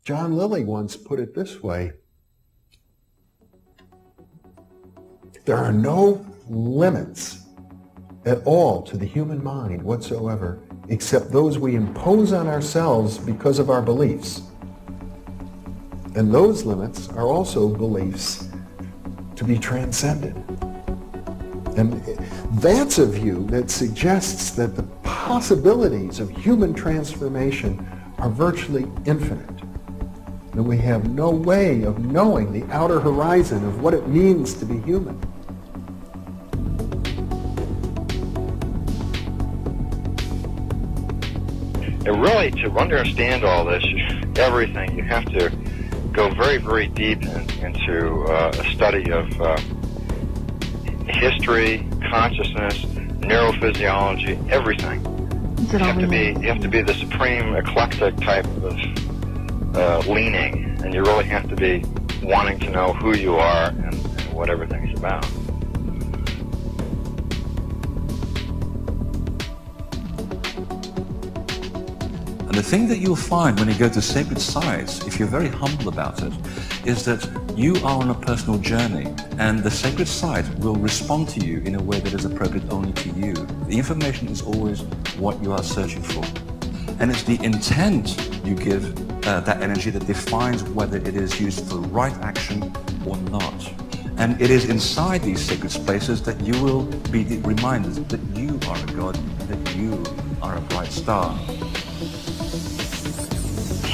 John Lilly once put it this way: there are no limits at all to the human mind whatsoever, except those we impose on ourselves because of our beliefs. And those limits are also beliefs to be transcended. And that's a view that suggests that the possibilities of human transformation are virtually infinite. And we have no way of knowing the outer horizon of what it means to be human. And really, to understand all this, everything, you have to go very, very deep into a study of history, consciousness, neurophysiology, everything. You have to be the supreme eclectic type of leaning, and you really have to be wanting to know who you are and what everything's about. And the thing that you'll find when you go to sacred sites, if you're very humble about it, is that you are on a personal journey, and the sacred site will respond to you in a way that is appropriate only to you. The information is always what you are searching for. And it's the intent you give that energy that defines whether it is used for right action or not. And it is inside these sacred spaces that you will be reminded that you are a god, that you are a bright star.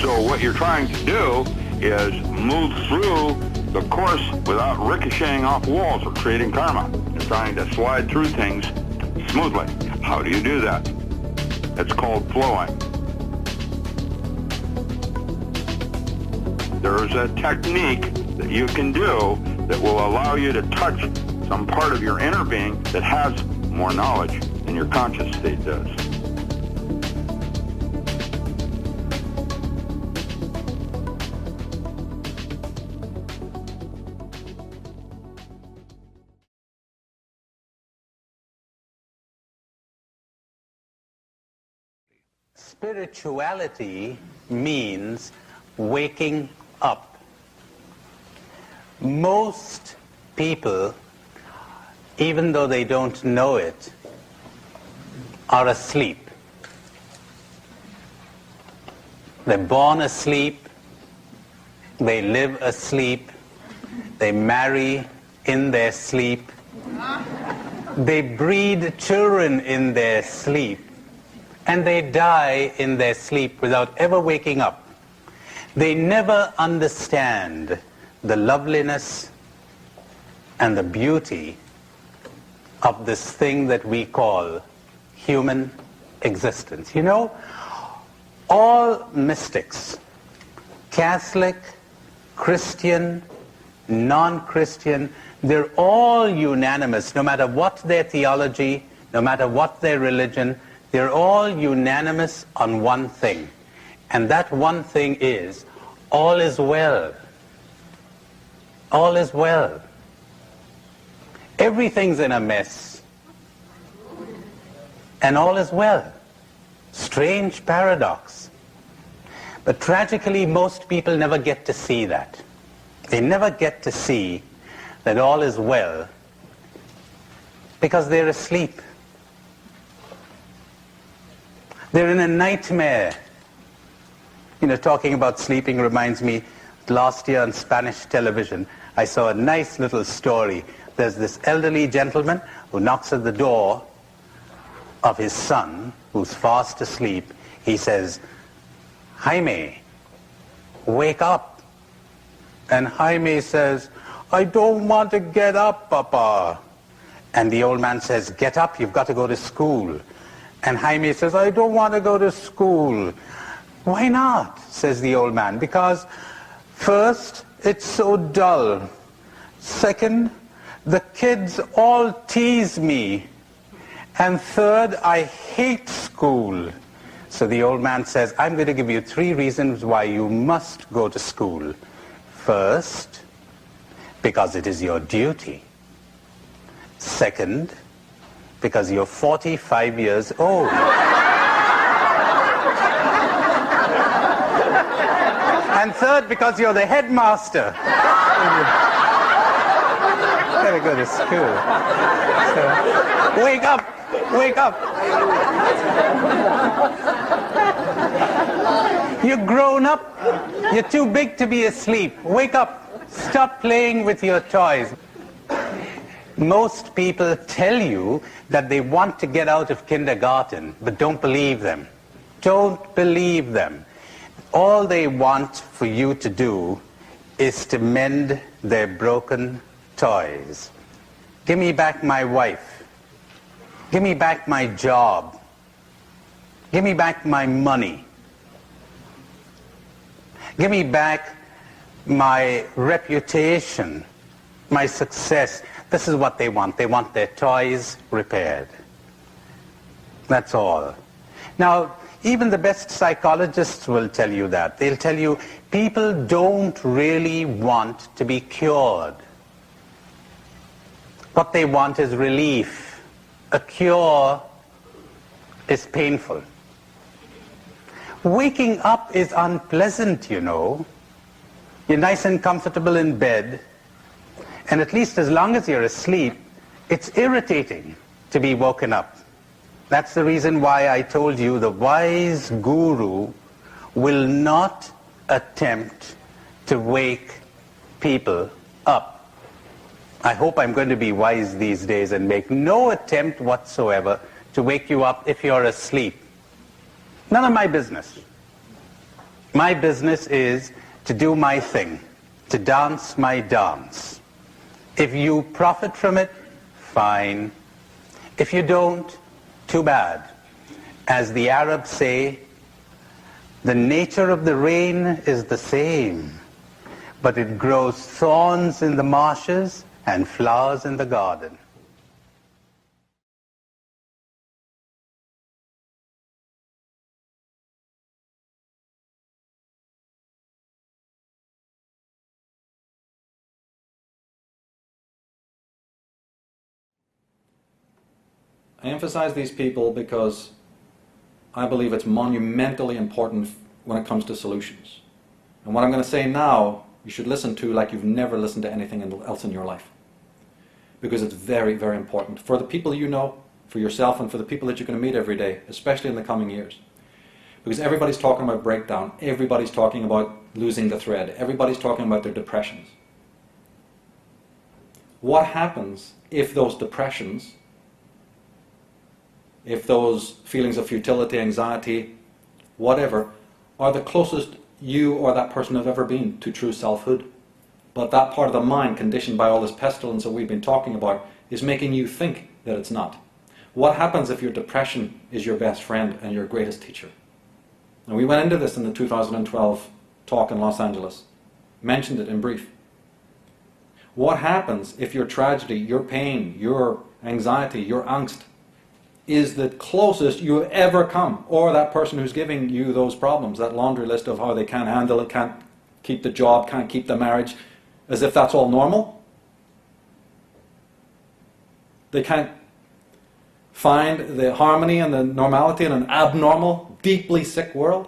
So what you're trying to do is move through the course without ricocheting off walls or creating karma. You're trying to slide through things smoothly. How do you do that? It's called flowing. There's a technique that you can do that will allow you to touch some part of your inner being that has more knowledge than your conscious state does. Spirituality means waking up. Most people, even though they don't know it, are asleep. They're born asleep, they live asleep, they marry in their sleep, they breed children in their sleep, and they die in their sleep without ever waking up. They never understand the loveliness and the beauty of this thing that we call human existence. You know, all mystics, Catholic, Christian, non-Christian, they're all unanimous, no matter what their theology, no matter what their religion, they're all unanimous on one thing. And that one thing is, all is well. All is well. Everything's in a mess. And all is well. Strange paradox. But tragically, most people never get to see that. They never get to see that all is well because they're asleep. They're in a nightmare. You know, talking about sleeping reminds me, last year on Spanish television, I saw a nice little story. There's this elderly gentleman who knocks at the door of his son, who's fast asleep. He says, "Jaime, wake up." And Jaime says, "I don't want to get up, Papa." And the old man says, "Get up, you've got to go to school." And Jaime says, "I don't want to go to school." "Why not?" says the old man. "Because first, it's so dull. Second, the kids all tease me. And third, I hate school." So the old man says, "I'm going to give you 3 reasons why you must go to school. First, because it is your duty. Second, because you're 45 years old. And third, because you're the headmaster. Gotta go to school. So, wake up! Wake up! You're grown up. You're too big to be asleep. Wake up. Stop playing with your toys. Most people tell you that they want to get out of kindergarten, but don't believe them. Don't believe them. All they want for you to do is to mend their broken toys. Give me back my wife. Give me back my job. Give me back my money. Give me back my reputation, my success. This is what they want. They want their toys repaired. That's all. Now, even the best psychologists will tell you that. They'll tell you people don't really want to be cured. What they want is relief. A cure is painful. Waking up is unpleasant, you know. You're nice and comfortable in bed, and at least as long as you're asleep, it's irritating to be woken up. That's the reason why I told you the wise guru will not attempt to wake people up. I hope I'm going to be wise these days and make no attempt whatsoever to wake you up if you're asleep. None of my business. My business is to do my thing, to dance my dance. If you profit from it, fine. If you don't, too bad. As the Arabs say, the nature of the rain is the same, but it grows thorns in the marshes and flowers in the garden. I emphasize these people because I believe it's monumentally important when it comes to solutions. And what I'm going to say now, you should listen to like you've never listened to anything else in your life. Because it's very, very important for the people you know, for yourself, and for the people that you're going to meet every day, especially in the coming years. Because everybody's talking about breakdown, everybody's talking about losing the thread, everybody's talking about their depressions. What happens if those depressions, if those feelings of futility, anxiety, whatever, are the closest you or that person have ever been to true selfhood? But that part of the mind, conditioned by all this pestilence that we've been talking about, is making you think that it's not. What happens if your depression is your best friend and your greatest teacher? And we went into this in the 2012 talk in Los Angeles, mentioned it in brief. What happens if your tragedy, your pain, your anxiety, your angst is the closest you have ever come, or that person who's giving you those problems, that laundry list of how they can't handle it, can't keep the job, can't keep the marriage, as if that's all normal? They can't find the harmony and the normality in an abnormal, deeply sick world?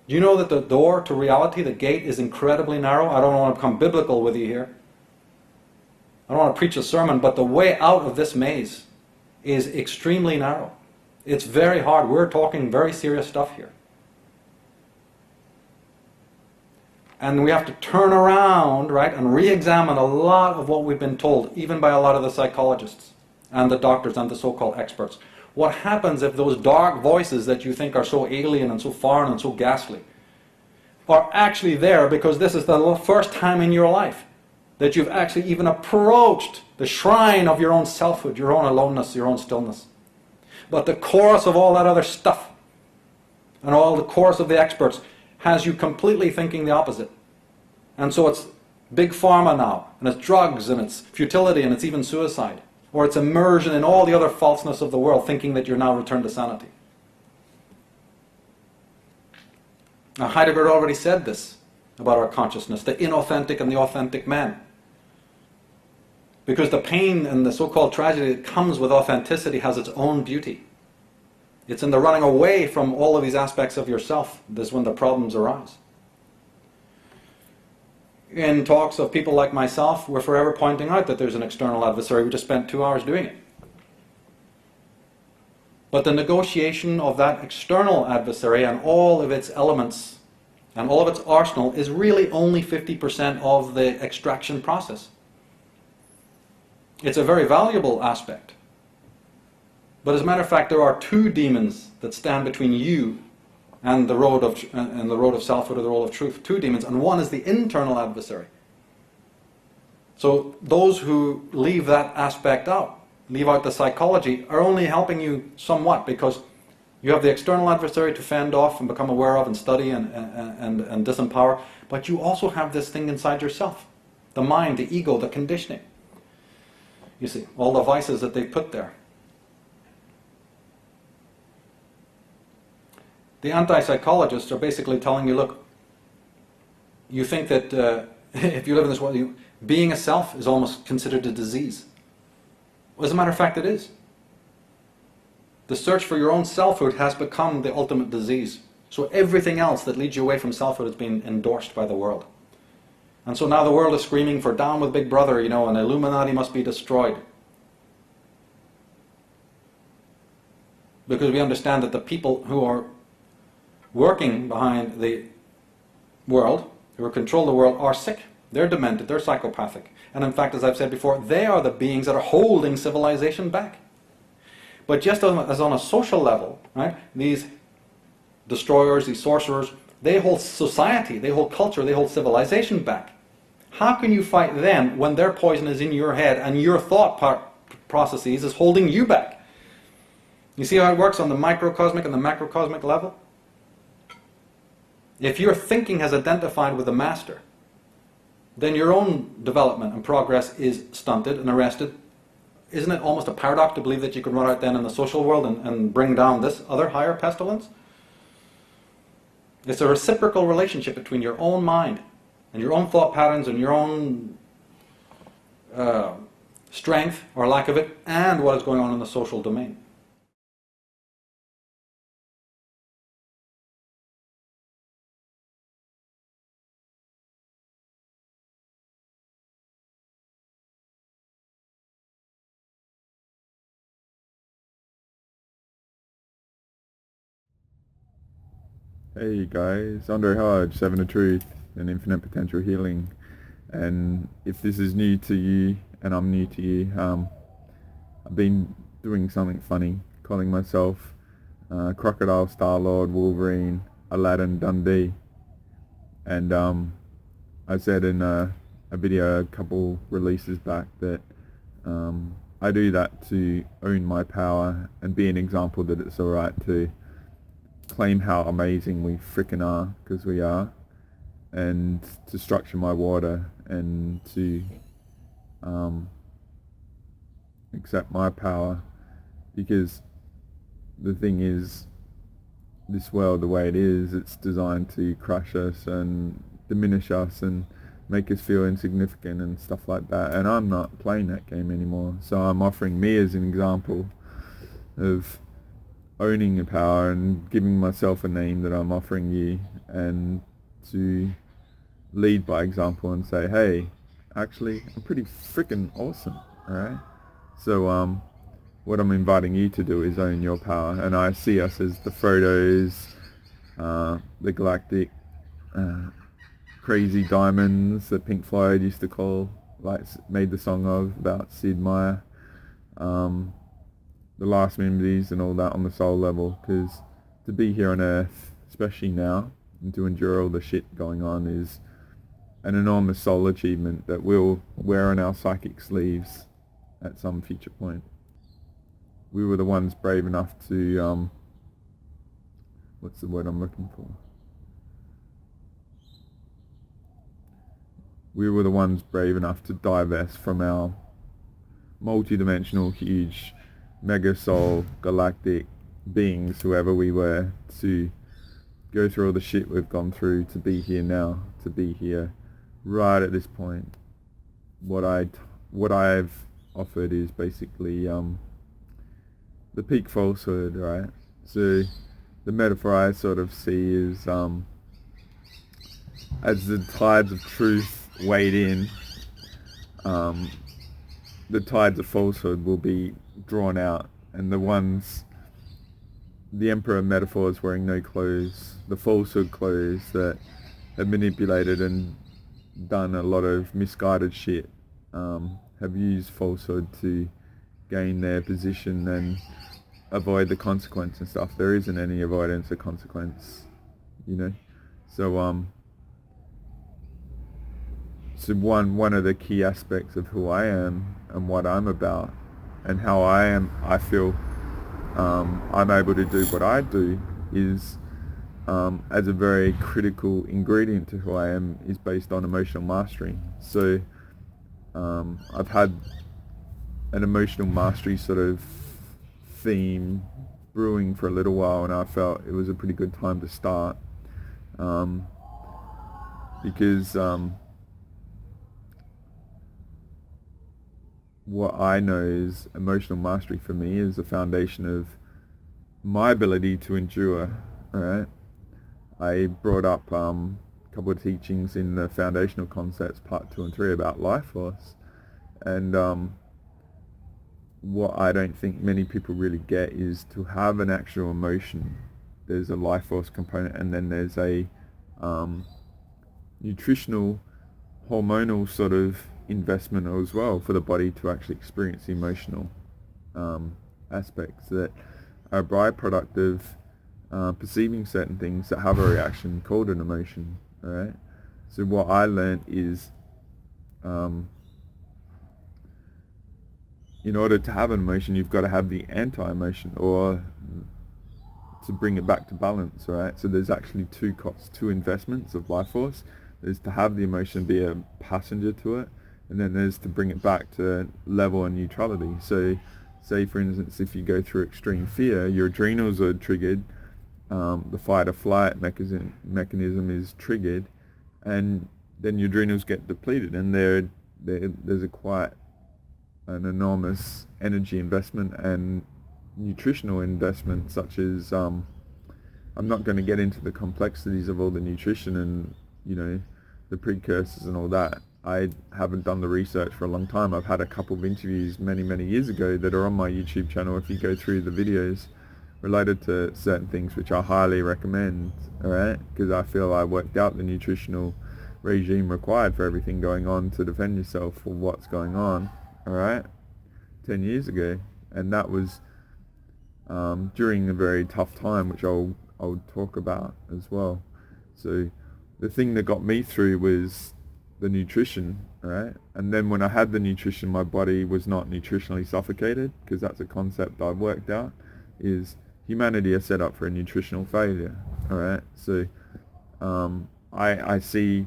Do you know that the door to reality, the gate, is incredibly narrow? I don't want to become biblical with you here. I don't want to preach a sermon, but the way out of this maze is extremely narrow. It's very hard. We're talking very serious stuff here. And we have to turn around, right, and re-examine a lot of what we've been told, even by a lot of the psychologists and the doctors and the so-called experts. What happens if those dark voices that you think are so alien and so foreign and so ghastly are actually there because this is the first time in your life that you've actually even approached the shrine of your own selfhood, your own aloneness, your own stillness. But the chorus of all that other stuff and all the chorus of the experts has you completely thinking the opposite. And so it's big pharma now, and it's drugs, and it's futility, and it's even suicide. Or it's immersion in all the other falseness of the world, thinking that you're now returned to sanity. Now Heidegger already said this about our consciousness, the inauthentic and the authentic man. Because the pain and the so-called tragedy that comes with authenticity has its own beauty. It's in the running away from all of these aspects of yourself. This is when the problems arise. in talks of people like myself, we're forever pointing out that there's an external adversary. We just spent 2 hours doing it. But the negotiation of that external adversary and all of its elements and all of its arsenal is really only 50% of the extraction process. It's a very valuable aspect. But as a matter of fact, there are 2 demons that stand between you and the road of selfhood or the road of truth. 2 demons, and one is the internal adversary. So those who leave that aspect out, leave out the psychology, are only helping you somewhat, because you have the external adversary to fend off and become aware of and study and disempower, but you also have this thing inside yourself, the mind, the ego, the conditioning. You see, all the vices that they put there. The anti-psychologists are basically telling you, look, you think that if you live in this world, being a self is almost considered a disease. Well, as a matter of fact, it is. The search for your own selfhood has become the ultimate disease. So everything else that leads you away from selfhood has been endorsed by the world. And so now the world is screaming for down with Big Brother, and Illuminati must be destroyed. Because we understand that the people who are working behind the world, who control the world, are sick. They're demented, they're psychopathic. And in fact, as I've said before, they are the beings that are holding civilization back. But just as on a social level, right, these destroyers, these sorcerers, they hold society, they hold culture, they hold civilization back. How can you fight them when their poison is in your head and your thought processes is holding you back? You see how it works on the microcosmic and the macrocosmic level? If your thinking has identified with the master, then your own development and progress is stunted and arrested. Isn't it almost a paradox to believe that you can run out then in the social world and bring down this other higher pestilence? It's a reciprocal relationship between your own mind and your own thought patterns and your own strength or lack of it, and what is going on in the social domain. Hey guys, Andre Hodge, Seven of Truth and Infinite Potential Healing. And if this is new to you and I'm new to you, I've been doing something funny, calling myself Crocodile, Star-Lord, Wolverine, Aladdin, Dundee. And I said in a video a couple releases back that I do that to own my power and be an example that it's alright to claim how amazing we frickin' are, because we are, and to structure my water and to accept my power, because the thing is, this world the way it is, it's designed to crush us and diminish us and make us feel insignificant and stuff like that, and I'm not playing that game anymore. So I'm offering me as an example of owning your power and giving myself a name that I'm offering you, and to lead by example and say, hey, actually I'm pretty freaking awesome, alright? So what I'm inviting you to do is own your power, and I see us as the Frodos, the galactic crazy diamonds that Pink Floyd used to call, like made the song of, about Sid Meier, the last memories and all that on the soul level, because to be here on Earth, especially now, and to endure all the shit going on is an enormous soul achievement that we'll wear on our psychic sleeves at some future point. We were the ones brave enough to, what's the word I'm looking for? We were the ones brave enough to divest from our multi-dimensional, huge mega soul, galactic beings, whoever we were, to go through all the shit we've gone through to be here now, to be here right at this point. What I've offered is basically the peak falsehood, right? So the metaphor I sort of see is as the tides of truth wade in, the tides of falsehood will be drawn out, and the emperor metaphors wearing no clothes, the falsehood clothes that have manipulated and done a lot of misguided shit, have used falsehood to gain their position and avoid the consequence and stuff. There isn't any avoidance of consequence, you know. So so one of the key aspects of who I am and what I'm about and how I feel I'm able to do what I do is, as a very critical ingredient to who I am, is based on emotional mastery. So I've had an emotional mastery sort of theme brewing for a little while, and I felt it was a pretty good time to start, because what I know is emotional mastery for me is the foundation of my ability to endure. All right, I brought up a couple of teachings in the foundational concepts part 2 and 3 about life force, and what I don't think many people really get is to have an actual emotion. There's a life force component, and then there's a nutritional, hormonal sort of investment as well for the body to actually experience the emotional aspects that are a byproduct of perceiving certain things that have a reaction called an emotion. All right. So what I learned is, in order to have an emotion, you've got to have the anti-emotion, or to bring it back to balance, right? So there's actually two costs, two investments of life force. There's to have the emotion be a passenger to it, and then there's to bring it back to level and neutrality. So say, for instance, if you go through extreme fear, your adrenals are triggered, the fight or flight mechanism is triggered, and then your adrenals get depleted, and there's a quite an enormous energy investment and nutritional investment, such as I'm not going to get into the complexities of all the nutrition and, you know, the precursors and all that. I haven't done the research for a long time. I've had a couple of interviews many years ago that are on my YouTube channel. If you go through the videos related to certain things, which I highly recommend, all right, because I feel I worked out the nutritional regime required for everything going on to defend yourself for what's going on, all right, 10 years ago. And that was during a very tough time, which I'll talk about as well. So the thing that got me through was the nutrition, right? And then when I had the nutrition, my body was not nutritionally suffocated, because that's a concept I've worked out, is humanity is set up for a nutritional failure, all right? So I see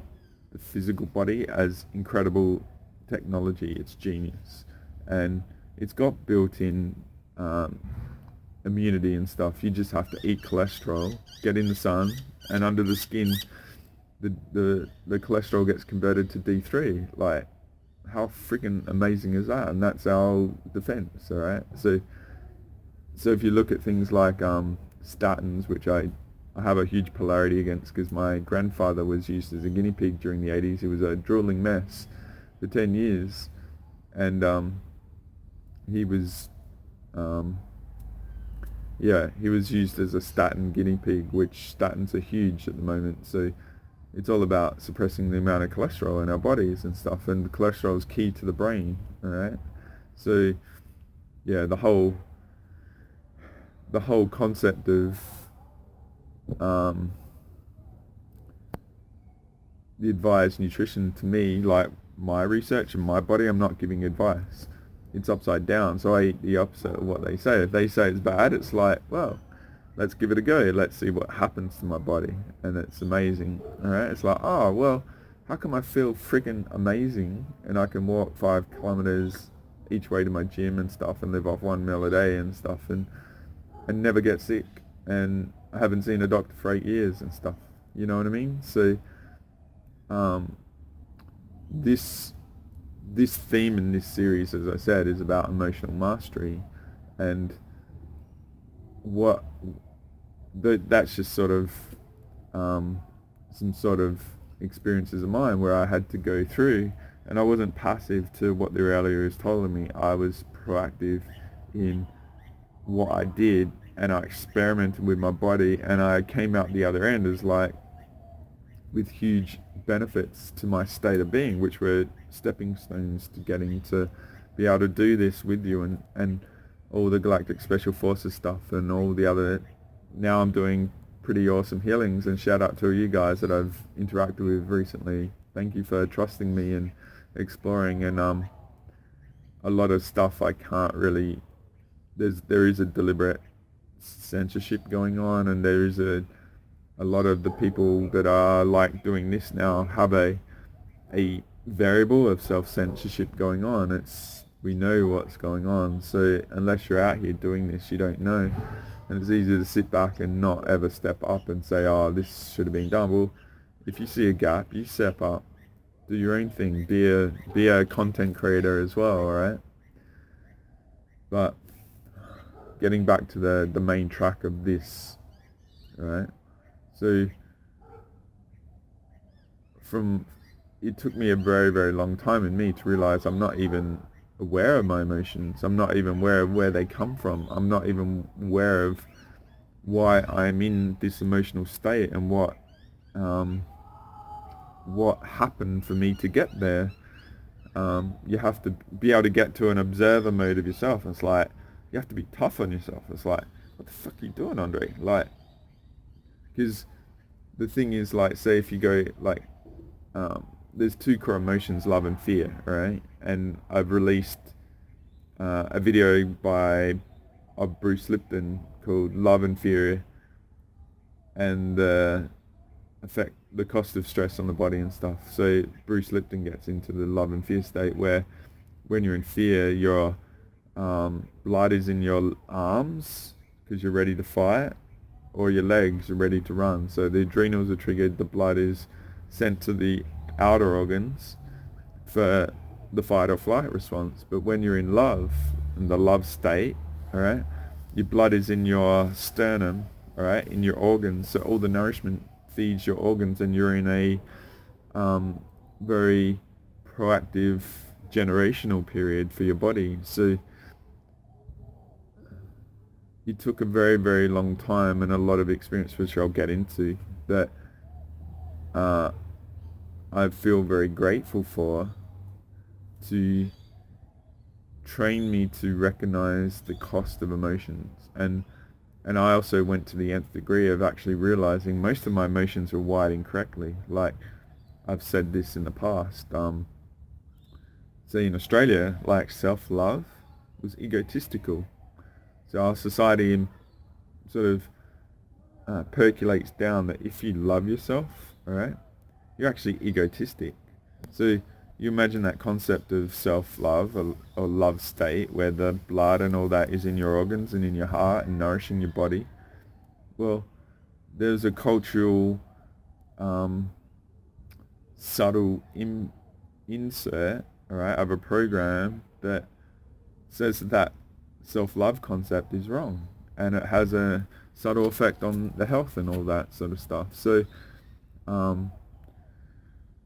the physical body as incredible technology. It's genius, and it's got built-in immunity and stuff. You just have to eat cholesterol, get in the sun, and under the skin the cholesterol gets converted to D3. Like, how freaking amazing is that? And that's our defense, all right? So if you look at things like statins, which I have a huge polarity against, because my grandfather was used as a guinea pig during the 80s. He was a drooling mess for 10 years, and he was he was used as a statin guinea pig, which statins are huge at the moment. So it's all about suppressing the amount of cholesterol in our bodies and stuff, and cholesterol is key to the brain, all right? So yeah, the whole concept of the advised nutrition, to me, like my research and my body, I'm not giving advice. It's upside down. So I eat the opposite of what they say. If they say it's bad, it's like, well, let's give it a go. Let's see what happens to my body. And it's amazing. All right. It's like, oh, well, how come I feel freaking amazing and I can walk 5 kilometers each way to my gym and stuff and live off 1 meal a day and stuff and never get sick, and I haven't seen a doctor for 8 years and stuff. You know what I mean? So this theme in this series, as I said, is about emotional mastery, and that's just sort of some sort of experiences of mine where I had to go through, and I wasn't passive to what the reality was telling me. I was proactive in what I did, and I experimented with my body, and I came out the other end as like with huge benefits to my state of being, which were stepping stones to getting to be able to do this with you, and all the Galactic Special Forces stuff and all the other. Now I'm doing pretty awesome healings, and shout out to you guys that I've interacted with recently. Thank you for trusting me and exploring. And a lot of stuff I can't really, there is a deliberate censorship going on, and there is a lot of the people that are like doing this now have a variable of self-censorship going on. We know what's going on, so unless you're out here doing this, you don't know. And it's easy to sit back and not ever step up and say, oh, this should have been done. Well, if you see a gap, you step up, do your own thing, be a content creator as well, alright? But getting back to the main track of this, right? So it took me a very, very long time in me to realize I'm not even aware of my emotions. I'm not even aware of where they come from. I'm not even aware of why I'm in this emotional state and what happened for me to get there. You have to be able to get to an observer mode of yourself. It's like, you have to be tough on yourself. It's like, what the fuck are you doing, Andre? Like, because the thing is, like, say if you go, like, there's two core emotions, love and fear, right? And I've released a video of Bruce Lipton called Love and Fear and the cost of stress on the body and stuff. So Bruce Lipton gets into the love and fear state where when you're in fear, your blood is in your arms because you're ready to fight, or your legs are ready to run. So the adrenals are triggered, the blood is sent to the outer organs for the fight or flight response. But when you're in love, in the love state, all right, your blood is in your sternum, all right, in your organs. So all the nourishment feeds your organs, and you're in a very proactive generational period for your body. So it took a very, very long time and a lot of experience, which I'll get into, that I feel very grateful for, to train me to recognize the cost of emotions. And I also went to the nth degree of actually realizing most of my emotions were wired incorrectly. Like, I've said this in the past. So in Australia, like, self-love was egotistical. So our society sort of percolates down that if you love yourself, all right, you're actually egotistic. So you imagine that concept of self-love or love state where the blood and all that is in your organs and in your heart and nourishing your body. Well, there's a cultural subtle insert, all right, of a program that says that self-love concept is wrong, and it has a subtle effect on the health and all that sort of stuff. So I'm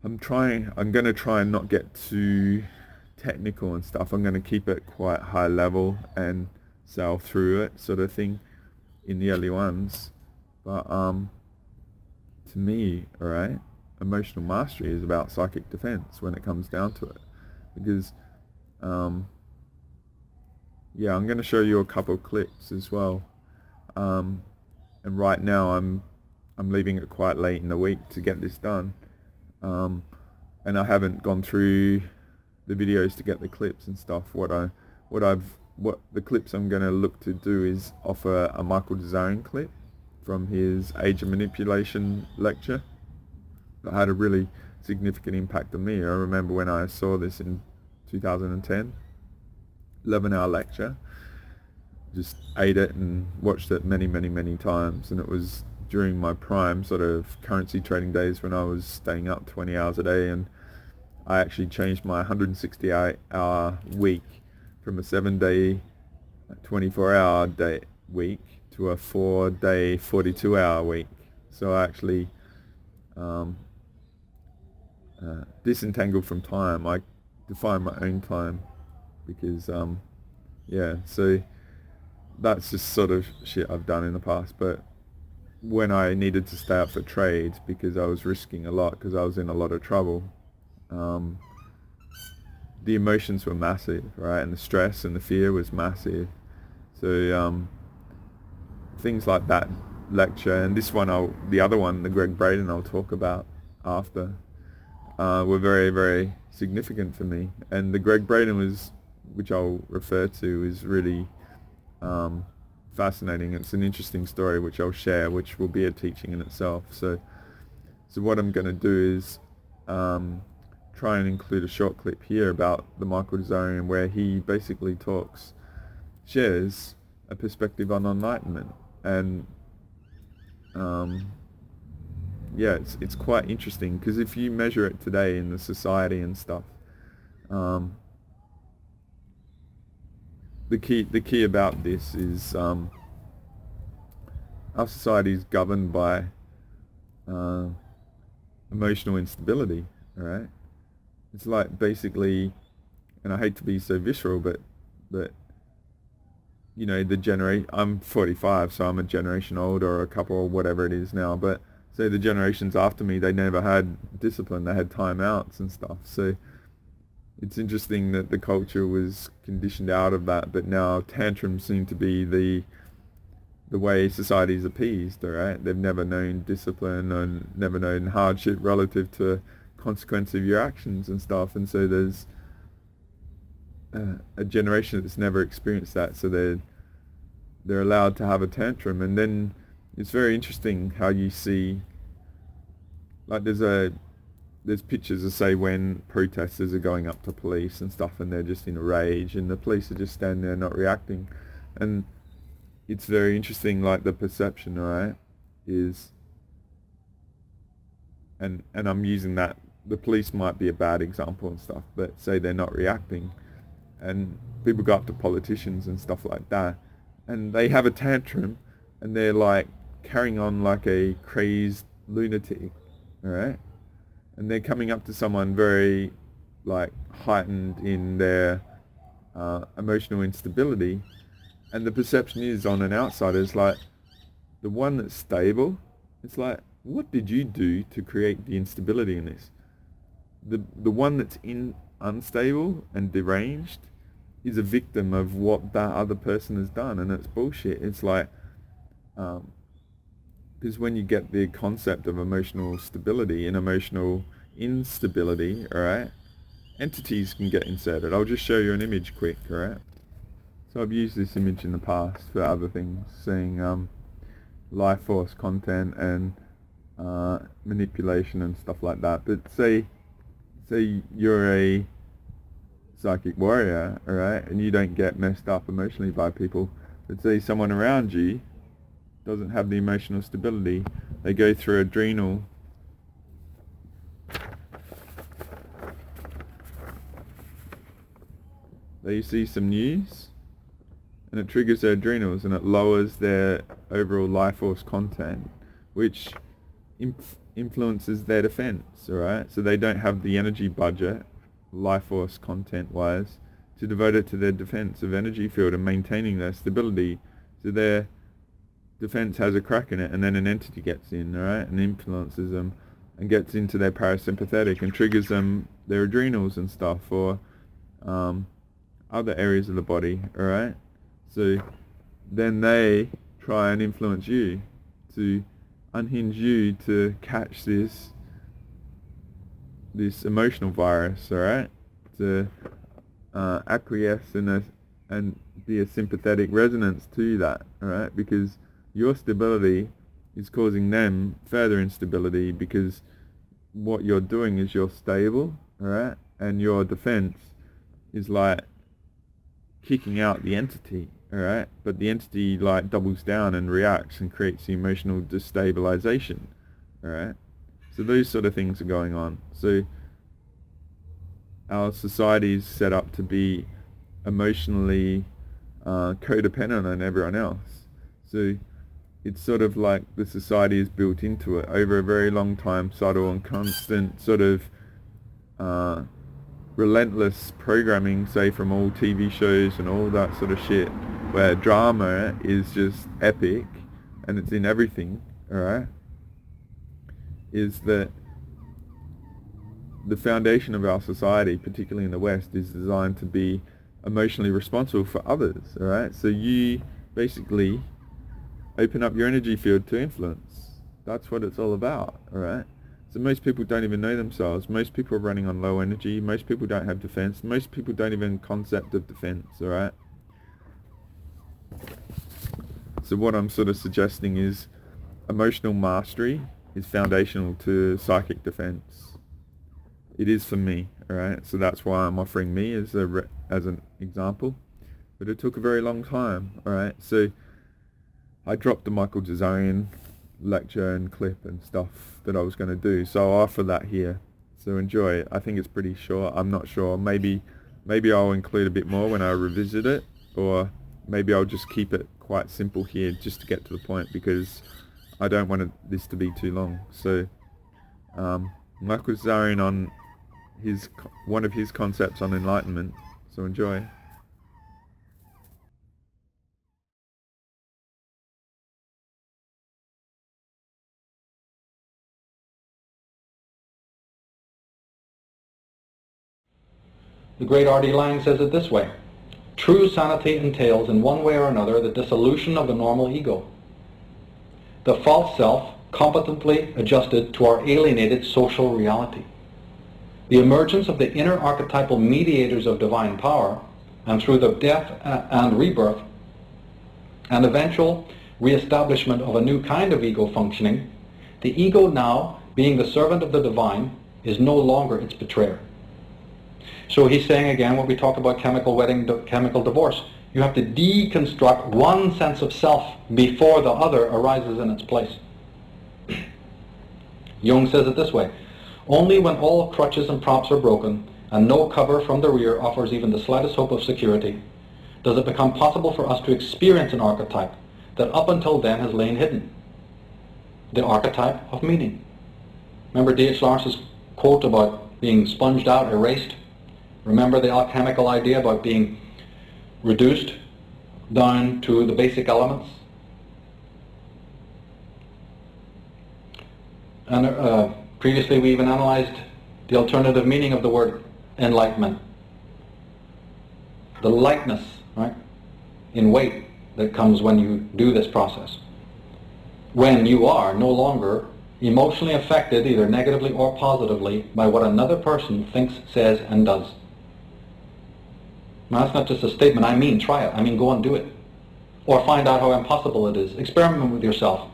going to try and not get too technical and stuff. I'm going to keep it quite high level and sail through it sort of thing in the early ones. But to me, all right, emotional mastery is about psychic defense when it comes down to it. Because yeah, I'm going to show you a couple of clips as well. And right now I'm leaving it quite late in the week to get this done. And I haven't gone through the videos to get the clips and stuff. What the clips I'm going to look to do is offer a Michael Dzarian clip from his Age of Manipulation lecture that had a really significant impact on me. I remember when I saw this in 2010, 11-hour lecture, just ate it and watched it many, many, many times, and it was during my prime sort of currency trading days when I was staying up 20 hours a day, and I actually changed my 168-hour week from a 7-day 24-hour day week to a 4-day 42-hour week. So I actually disentangled from time. I define my own time because, so that's just sort of shit I've done in the past. But when I needed to stay up for trades because I was risking a lot, because I was in a lot of trouble, the emotions were massive, right? And the stress and the fear was massive. So things like that lecture, and this one, the other one, the Greg Braden I'll talk about after, were very, very significant for me. And the Greg Braden which I'll refer to, is really fascinating. It's an interesting story which I'll share, which will be a teaching in itself. So what I'm going to do is try and include a short clip here about the Michael Desarian, where he basically shares a perspective on enlightenment. And it's quite interesting, because if you measure it today in the society and stuff, the key about this is our society is governed by emotional instability, right? It's like basically, and I hate to be so visceral, but you know, I'm 45, so I'm a generation older, or a couple, or whatever it is now, but say the generations after me, they never had discipline, they had timeouts and stuff. So it's interesting that the culture was conditioned out of that, but now tantrums seem to be the way society is appeased, all right? They've never known discipline and never known hardship relative to consequence of your actions and stuff, and so there's a generation that's never experienced that, so they're allowed to have a tantrum. And then it's very interesting how you see, like, there's pictures of, say, when protesters are going up to police and stuff, and they're just in a rage, and the police are just standing there not reacting. And it's very interesting, like, the perception, right, is, and I'm using that, the police might be a bad example and stuff, but say they're not reacting, and people go up to politicians and stuff like that, and they have a tantrum, and they're like carrying on like a crazed lunatic, all right? And they're coming up to someone very like heightened in their emotional instability, and the perception is, on an outsider, is like, the one that's stable, it's like, what did you do to create the instability in this? The one that's unstable and deranged is a victim of what that other person has done, and it's bullshit. It's like, because when you get the concept of emotional stability and emotional instability, all right, entities can get inserted. I'll just show you an image quick, all right? So I've used this image in the past for other things, saying life force content and manipulation and stuff like that. But say you're a psychic warrior, all right, and you don't get messed up emotionally by people, but say someone around you doesn't have the emotional stability, they go through adrenal they see some news and it triggers their adrenals and it lowers their overall life force content, which influences their defense, all right? So they don't have the energy budget, life force content wise, to devote it to their defense of energy field and maintaining their stability. So their defense has a crack in it, and then an entity gets in, all right, and influences them and gets into their parasympathetic and triggers them, their adrenals and stuff, or other areas of the body, all right? So then they try and influence you, to unhinge you, to catch this emotional virus, all right? To acquiesce in and be a sympathetic resonance to that, all right? Because your stability is causing them further instability, because what you're doing is you're stable, all right? And your defense is like kicking out the entity, all right? But the entity like doubles down and reacts and creates the emotional destabilization, all right? So those sort of things are going on. So our society is set up to be emotionally codependent on everyone else. So it's sort of like the society is built into it over a very long time, subtle and constant sort of relentless programming, say from all TV shows and all that sort of shit, where drama is just epic and it's in everything, alright, is that the foundation of our society, particularly in the West, is designed to be emotionally responsible for others, alright? So you basically open up your energy field to influence. That's what it's all about, alright? So most people don't even know themselves. Most people are running on low energy. Most people don't have defense. Most people don't even concept of defense, alright? So what I'm sort of suggesting is emotional mastery is foundational to psychic defense. It is for me, alright? So that's why I'm offering me as an example. But it took a very long time, alright? So I dropped the Michael Dzarian lecture and clip and stuff that I was going to do, so I'll offer that here, so enjoy it. I think it's pretty short. I'm not sure, maybe I'll include a bit more when I revisit it, or maybe I'll just keep it quite simple here just to get to the point, because I don't want this to be too long. So Michael Dzarian on one of his concepts on enlightenment, so enjoy. The great R.D. Laing says it this way: true sanity entails in one way or another the dissolution of the normal ego, the false self competently adjusted to our alienated social reality, the emergence of the inner archetypal mediators of divine power, and through the death and rebirth, and eventual re-establishment of a new kind of ego functioning, the ego now, being the servant of the divine, is no longer its betrayer. So he's saying again what we talked about chemical wedding, chemical divorce. You have to deconstruct one sense of self before the other arises in its place. Jung says it this way: only when all crutches and props are broken and no cover from the rear offers even the slightest hope of security does it become possible for us to experience an archetype that up until then has lain hidden. The archetype of meaning. Remember D.H. Lawrence's quote about being sponged out, erased? Remember the alchemical idea about being reduced down to the basic elements? And previously we even analyzed the alternative meaning of the word enlightenment. The lightness, right, in weight that comes when you do this process. When you are no longer emotionally affected, either negatively or positively, by what another person thinks, says, and does. Now, that's not just a statement. I mean, try it. I mean, go and do it. Or find out how impossible it is. Experiment with yourself.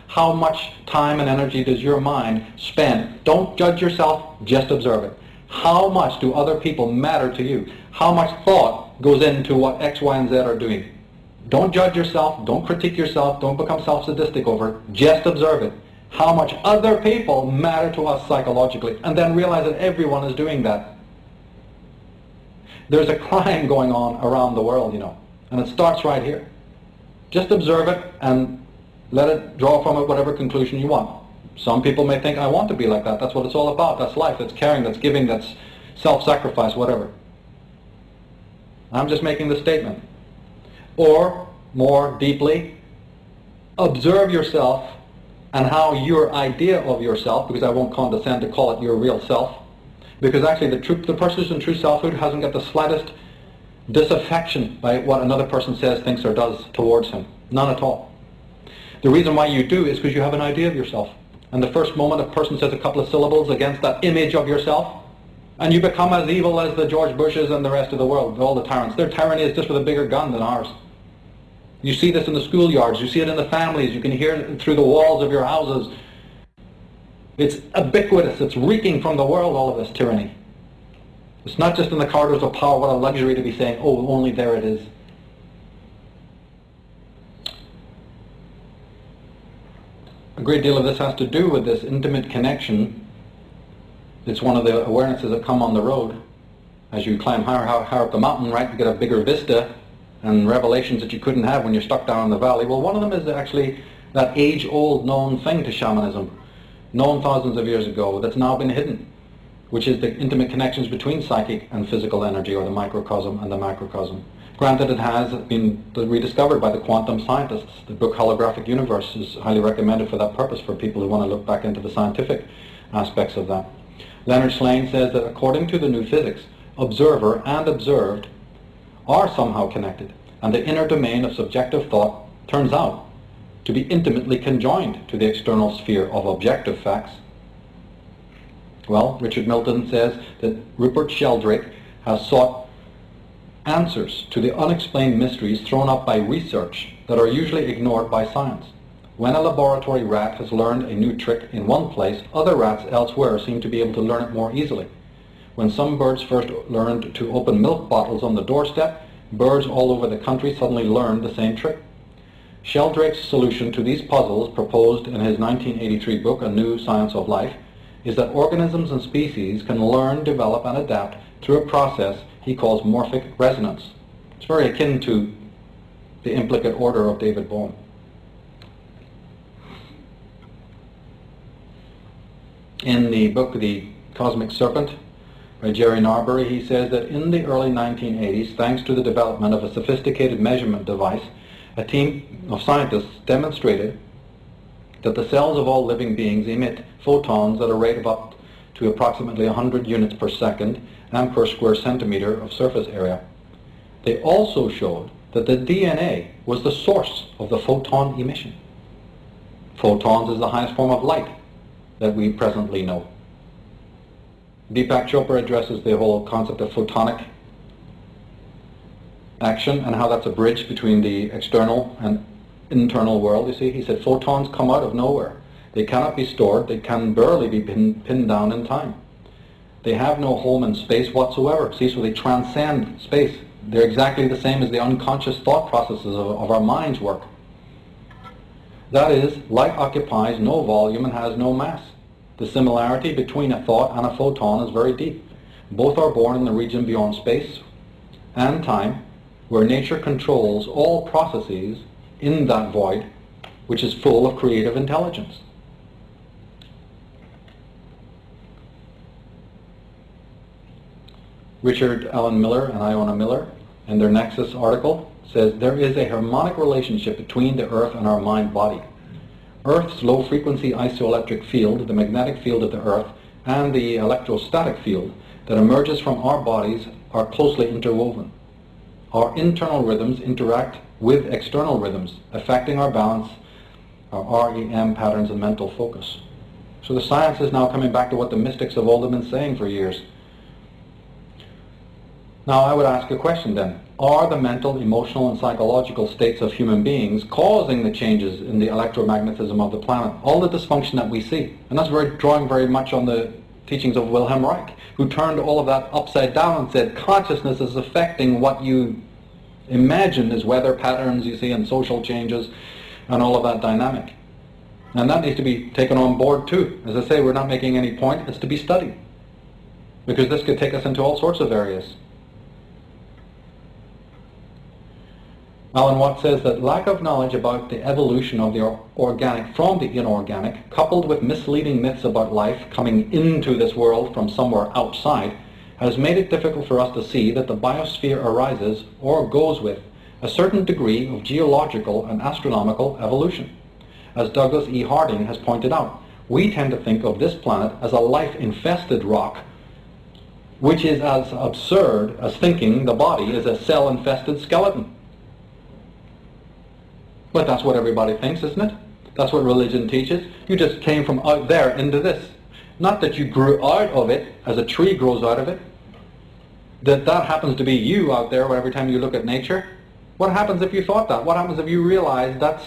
How much time and energy does your mind spend? Don't judge yourself, just observe it. How much do other people matter to you? How much thought goes into what X, Y, and Z are doing? Don't judge yourself. Don't critique yourself. Don't become self-sadistic over it. Just observe it. How much other people matter to us psychologically. And then realize that everyone is doing that. There's a crime going on around the world, you know, and it starts right here. Just observe it and let it draw from it whatever conclusion you want. Some people may think, I want to be like that. That's what it's all about. That's life. That's caring. That's giving. That's self-sacrifice, whatever. I'm just making the statement. Or, more deeply, observe yourself and how your idea of yourself, because I won't condescend to call it your real self, because actually the person who's in true selfhood hasn't got the slightest disaffection by what another person says, thinks, or does towards him. None at all. The reason why you do is because you have an idea of yourself. And the first moment a person says a couple of syllables against that image of yourself, and you become as evil as the George Bushes and the rest of the world, all the tyrants. Their tyranny is just with a bigger gun than ours. You see this in the schoolyards. You see it in the families. You can hear it through the walls of your houses. It's ubiquitous. It's reeking from the world, all of this tyranny. It's not just in the corridors of power. What a luxury to be saying, oh, only there it is. A great deal of this has to do with this intimate connection. It's one of the awarenesses that come on the road. As you climb higher up the mountain, right, you get a bigger vista and revelations that you couldn't have when you're stuck down in the valley. Well, one of them is actually that age-old known thing to shamanism, known thousands of years ago, that's now been hidden. which is the intimate connections between psychic and physical energy, or the microcosm and the macrocosm. Granted, it has been rediscovered by the quantum scientists. The book Holographic Universe is highly recommended for that purpose, for people who want to look back into the scientific aspects of that. Leonard Shlain says that according to the new physics, observer and observed are somehow connected, and the inner domain of subjective thought turns out to be intimately conjoined to the external sphere of objective facts. Well, Richard Milton says that Rupert Sheldrake has sought answers to the unexplained mysteries thrown up by research that are usually ignored by science. When a laboratory rat has learned a new trick in one place, other rats elsewhere seem to be able to learn it more easily. When some birds first learned to open milk bottles on the doorstep, birds all over the country suddenly learned the same trick. Sheldrake's solution to these puzzles, proposed in his 1983 book, A New Science of Life, is that organisms and species can learn, develop, and adapt through a process he calls morphic resonance. It's very akin to the implicate order of David Bohm. In the book The Cosmic Serpent by Jerry Narbury, he says that in the early 1980s, thanks to the development of a sophisticated measurement device, a team of scientists demonstrated that the cells of all living beings emit photons at a rate of up to approximately 100 units per second and per square centimeter of surface area. They also showed that the DNA was the source of the photon emission. Photons is the highest form of light that we presently know. Deepak Chopra addresses the whole concept of photonic action and how that's a bridge between the external and internal world. You see, he said photons come out of nowhere. They cannot be stored. They can barely be pinned down in time. They have no home in space whatsoever. See, so they transcend space. They're exactly the same as the unconscious thought processes of our minds work. That is, light occupies no volume and has no mass. The similarity between a thought and a photon is very deep. Both are born in the region beyond space and time, where nature controls all processes in that void, which is full of creative intelligence. Richard Allen Miller and Iona Miller, in their Nexus article, says there is a harmonic relationship between the Earth and our mind-body. Earth's low-frequency isoelectric field, the magnetic field of the Earth, and the electrostatic field that emerges from our bodies are closely interwoven. Our internal rhythms interact with external rhythms, affecting our balance, our REM patterns, and mental focus. So the science is now coming back to what the mystics of old have been saying for years. Now I would ask a question then. Are the mental, emotional, and psychological states of human beings causing the changes in the electromagnetism of the planet? All the dysfunction that we see. And that's drawing very much on the teachings of Wilhelm Reich, who turned all of that upside down and said consciousness is affecting what you imagine as weather patterns, you see, and social changes, and all of that dynamic. And that needs to be taken on board too. As I say, we're not making any point. It's to be studied. Because this could take us into all sorts of areas. Alan Watts says that lack of knowledge about the evolution of the organic from the inorganic, coupled with misleading myths about life coming into this world from somewhere outside, has made it difficult for us to see that the biosphere arises or goes with a certain degree of geological and astronomical evolution. As Douglas E. Harding has pointed out, we tend to think of this planet as a life-infested rock, which is as absurd as thinking the body is a cell-infested skeleton. But that's what everybody thinks, isn't it? That's what religion teaches. You just came from out there into this. Not that you grew out of it as a tree grows out of it. That happens to be you out there every time you look at nature. What happens if you thought that? What happens if you realize that's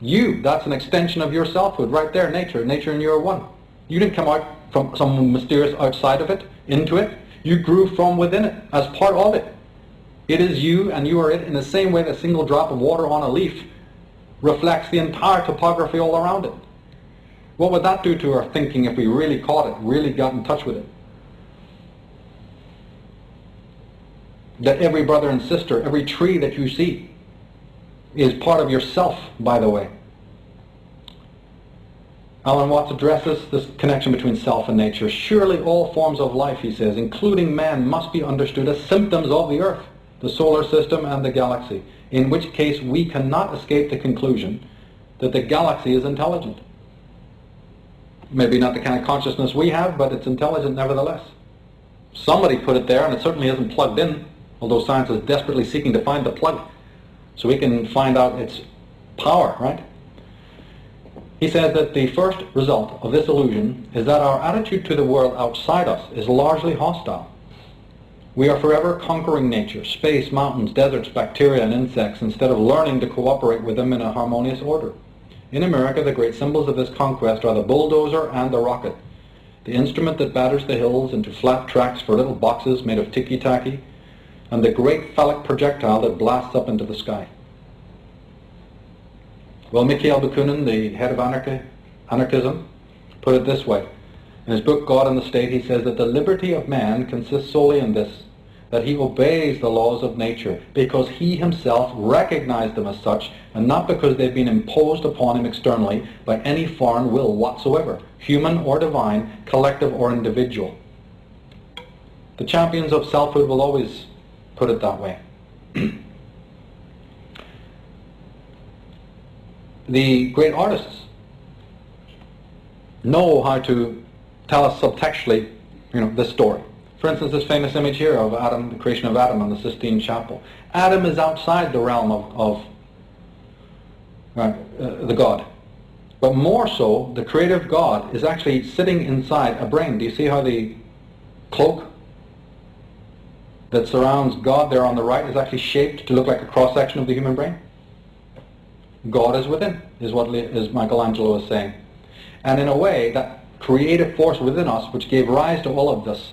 you? That's an extension of your selfhood right there, nature. Nature and you are one. You didn't come out from some mysterious outside of it, into it. You grew from within it, as part of it. It is you and you are it in the same way that a single drop of water on a leaf reflects the entire topography all around it. What would that do to our thinking if we really caught it, really got in touch with it? That every brother and sister, every tree that you see is part of yourself, by the way. Alan Watts addresses this connection between self and nature. Surely all forms of life, he says, including man, must be understood as symptoms of the Earth, the solar system and the galaxy, in which case we cannot escape the conclusion that the galaxy is intelligent. Maybe not the kind of consciousness we have, but it's intelligent nevertheless. Somebody put it there, and it certainly isn't plugged in, although science is desperately seeking to find the plug so we can find out its power, right? He says that the first result of this illusion is that our attitude to the world outside us is largely hostile. We are forever conquering nature, space, mountains, deserts, bacteria, and insects, instead of learning to cooperate with them in a harmonious order. In America, the great symbols of this conquest are the bulldozer and the rocket, the instrument that batters the hills into flat tracks for little boxes made of ticky-tacky, and the great phallic projectile that blasts up into the sky. Well, Mikhail Bakunin, the head of anarchism, put it this way. In his book, God and the State, he says that the liberty of man consists solely in this, that he obeys the laws of nature because he himself recognized them as such, and not because they've been imposed upon him externally by any foreign will whatsoever, human or divine, collective or individual. The champions of selfhood will always put it that way. The great artists know how to tell us subtextually, this story. For instance, this famous image here of Adam, the creation of Adam in the Sistine Chapel. Adam is outside the realm of the God. But more so, the creative God is actually sitting inside a brain. Do you see how the cloak that surrounds God there on the right is actually shaped to look like a cross-section of the human brain? God is within, is what Michelangelo is saying. And in a way, that creative force within us, which gave rise to all of this,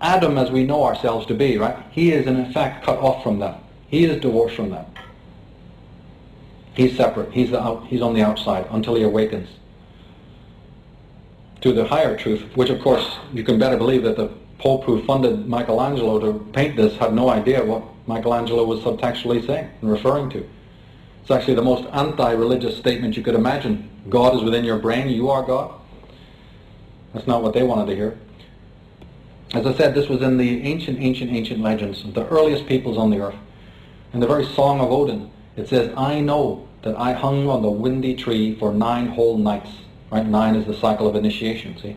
Adam, as we know ourselves to be, right? He is in fact cut off from that. He is divorced from that. He's separate. He's on the outside until he awakens to the higher truth, which of course you can better believe that the Pope who funded Michelangelo to paint this had no idea what Michelangelo was subtextually saying and referring to. It's actually the most anti-religious statement you could imagine. God is within your brain, you are God. That's not what they wanted to hear. As I said, this was in the ancient legends of the earliest peoples on the earth. In the very Song of Odin, it says, I know that I hung on the windy tree for 9 whole nights. Right? 9 is the cycle of initiation, see?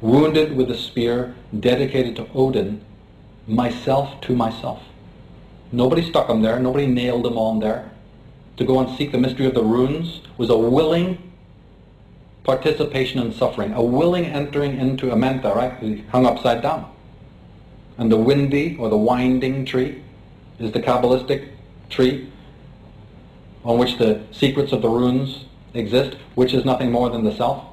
Wounded with a spear, dedicated to Odin, myself to myself. Nobody stuck him there, nobody nailed him on there. To go and seek the mystery of the runes was a willing participation in suffering, a willing entering into a menta, right? Hung upside down. And the windy or the winding tree is the Kabbalistic tree on which the secrets of the runes exist, which is nothing more than the self.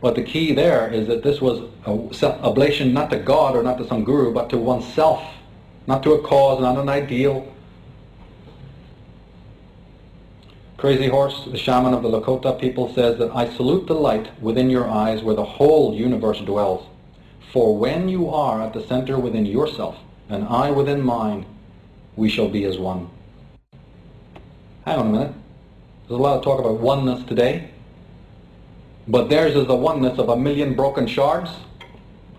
But the key there is that this was an oblation not to God or not to some guru, but to oneself, not to a cause, not an ideal. Crazy Horse, the shaman of the Lakota people, says that I salute the light within your eyes where the whole universe dwells. For when you are at the center within yourself, and I within mine, we shall be as one. Hang on a minute. There's a lot of talk about oneness today, but theirs is the oneness of 1,000,000 broken shards,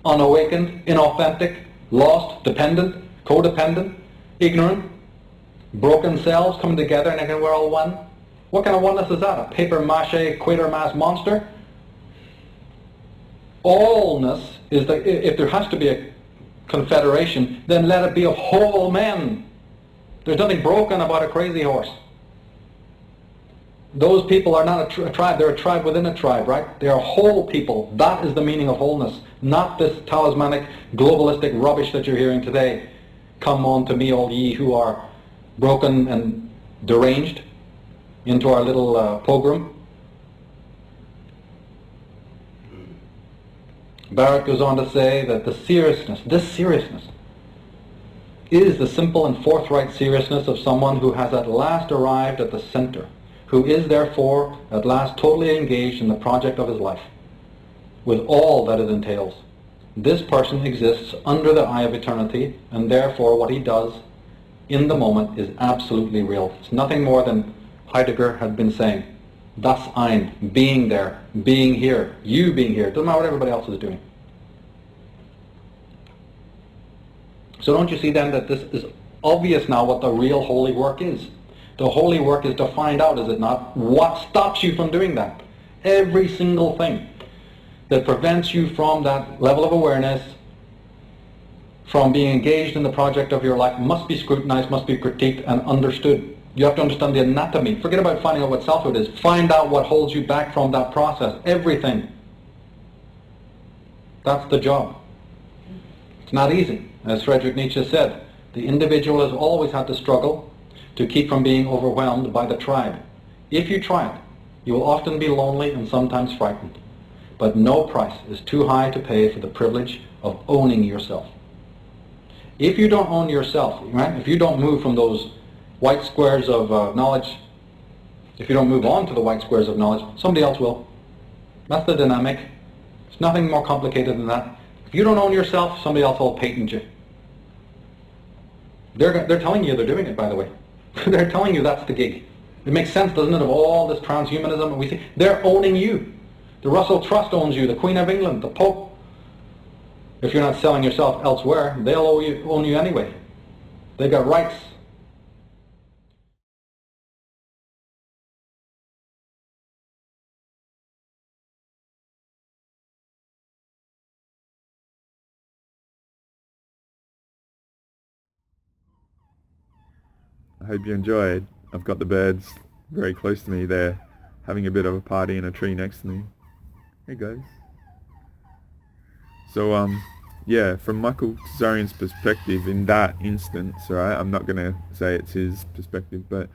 unawakened, inauthentic, lost, dependent, codependent, ignorant, broken cells coming together and again we're all one. What kind of oneness is that? A paper-mache, Quatermass monster? Allness is that if there has to be a confederation, then let it be of whole men. There's nothing broken about a crazy horse. Those people are not a tribe, they're a tribe within a tribe, right? They are whole people. That is the meaning of wholeness, not this talismanic, globalistic rubbish that you're hearing today. Come on to me, all ye who are broken and deranged, into our little program. Barrett goes on to say that this seriousness, is the simple and forthright seriousness of someone who has at last arrived at the center, who is therefore at last totally engaged in the project of his life, with all that it entails. This person exists under the eye of eternity, and therefore what he does in the moment is absolutely real. It's nothing more than Heidegger had been saying. Das Ein, being there, being here, you being here. Doesn't matter what everybody else is doing. So don't you see then that this is obvious now what the real holy work is? The holy work is to find out, is it not, what stops you from doing that? Every single thing that prevents you from that level of awareness, from being engaged in the project of your life, must be scrutinized, must be critiqued and understood. You have to understand the anatomy. Forget about finding out what selfhood is. Find out what holds you back from that process. Everything. That's the job. It's not easy. As Friedrich Nietzsche said, the individual has always had to struggle to keep from being overwhelmed by the tribe. If you try it, you will often be lonely and sometimes frightened. But no price is too high to pay for the privilege of owning yourself. If you don't own yourself, right? If you don't move from those white squares of knowledge, if you don't move on to the white squares of knowledge, somebody else will. That's the dynamic. It's nothing more complicated than that. If you don't own yourself, somebody else will patent you. They're telling you they're doing it, by the way. They're telling you that's the gig. It makes sense, doesn't it, of all this transhumanism that we see. They're owning you. The Russell Trust owns you, the Queen of England, the Pope. If you're not selling yourself elsewhere, they'll own you anyway. They've got rights. I hope you enjoyed. I've got the birds very close to me. They're having a bit of a party in a tree next to me. Hey guys. So yeah, from Michael Tsaryan's perspective in that instance, right, I'm not going to say it's his perspective, but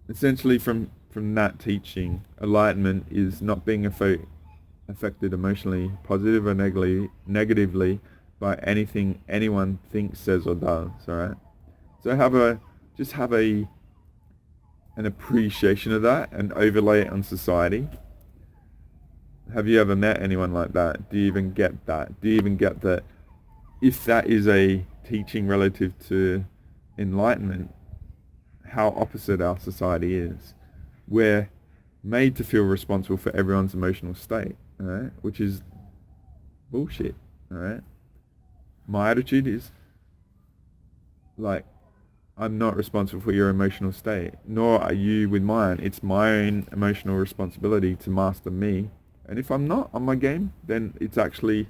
essentially from that teaching, enlightenment is not being affected emotionally, positive or negatively by anything anyone thinks, says or does, alright? So just have an appreciation of that and overlay it on society. Have you ever met anyone like that? Do you even get that? Do you even get that if that is a teaching relative to enlightenment, how opposite our society is? We're made to feel responsible for everyone's emotional state, alright? Which is bullshit, alright? My attitude is, like, I'm not responsible for your emotional state, nor are you with mine. It's my own emotional responsibility to master me. And if I'm not on my game, then it's actually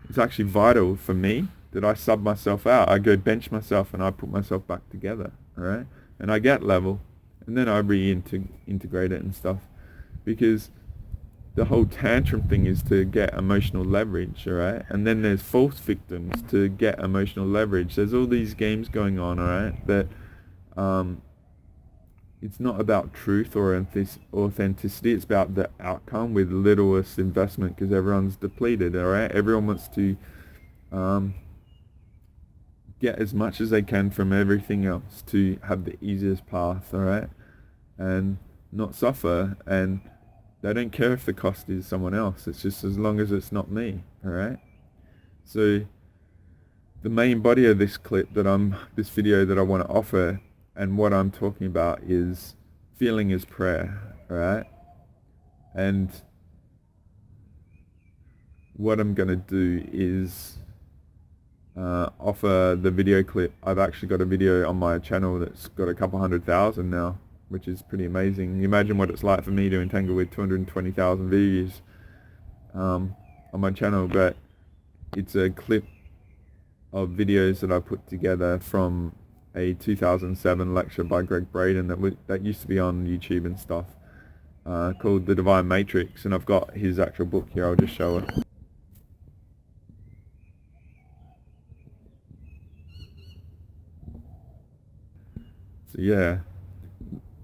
vital for me that I sub myself out. I go bench myself and I put myself back together, alright? And I get level, and then I reintegrate it and stuff. Because the whole tantrum thing is to get emotional leverage, alright? And then there's false victims to get emotional leverage. There's all these games going on, alright? That it's not about truth or authenticity. It's about the outcome with littlest investment because everyone's depleted, alright? Everyone wants to get as much as they can from everything else to have the easiest path, alright? And not suffer, and they don't care if the cost is someone else. It's just as long as it's not me, alright? So the main body of this this video that I want to offer and what I'm talking about is feeling is prayer, alright? And what I'm going to do is offer the video clip. I've actually got a video on my channel that's got a couple 100,000 now, which is pretty amazing. You imagine what it's like for me to entangle with 220,000 views on my channel, but it's a clip of videos that I put together from a 2007 lecture by Greg Braden that used to be on YouTube and stuff, called The Divine Matrix, and I've got his actual book here. I'll just show it. So yeah,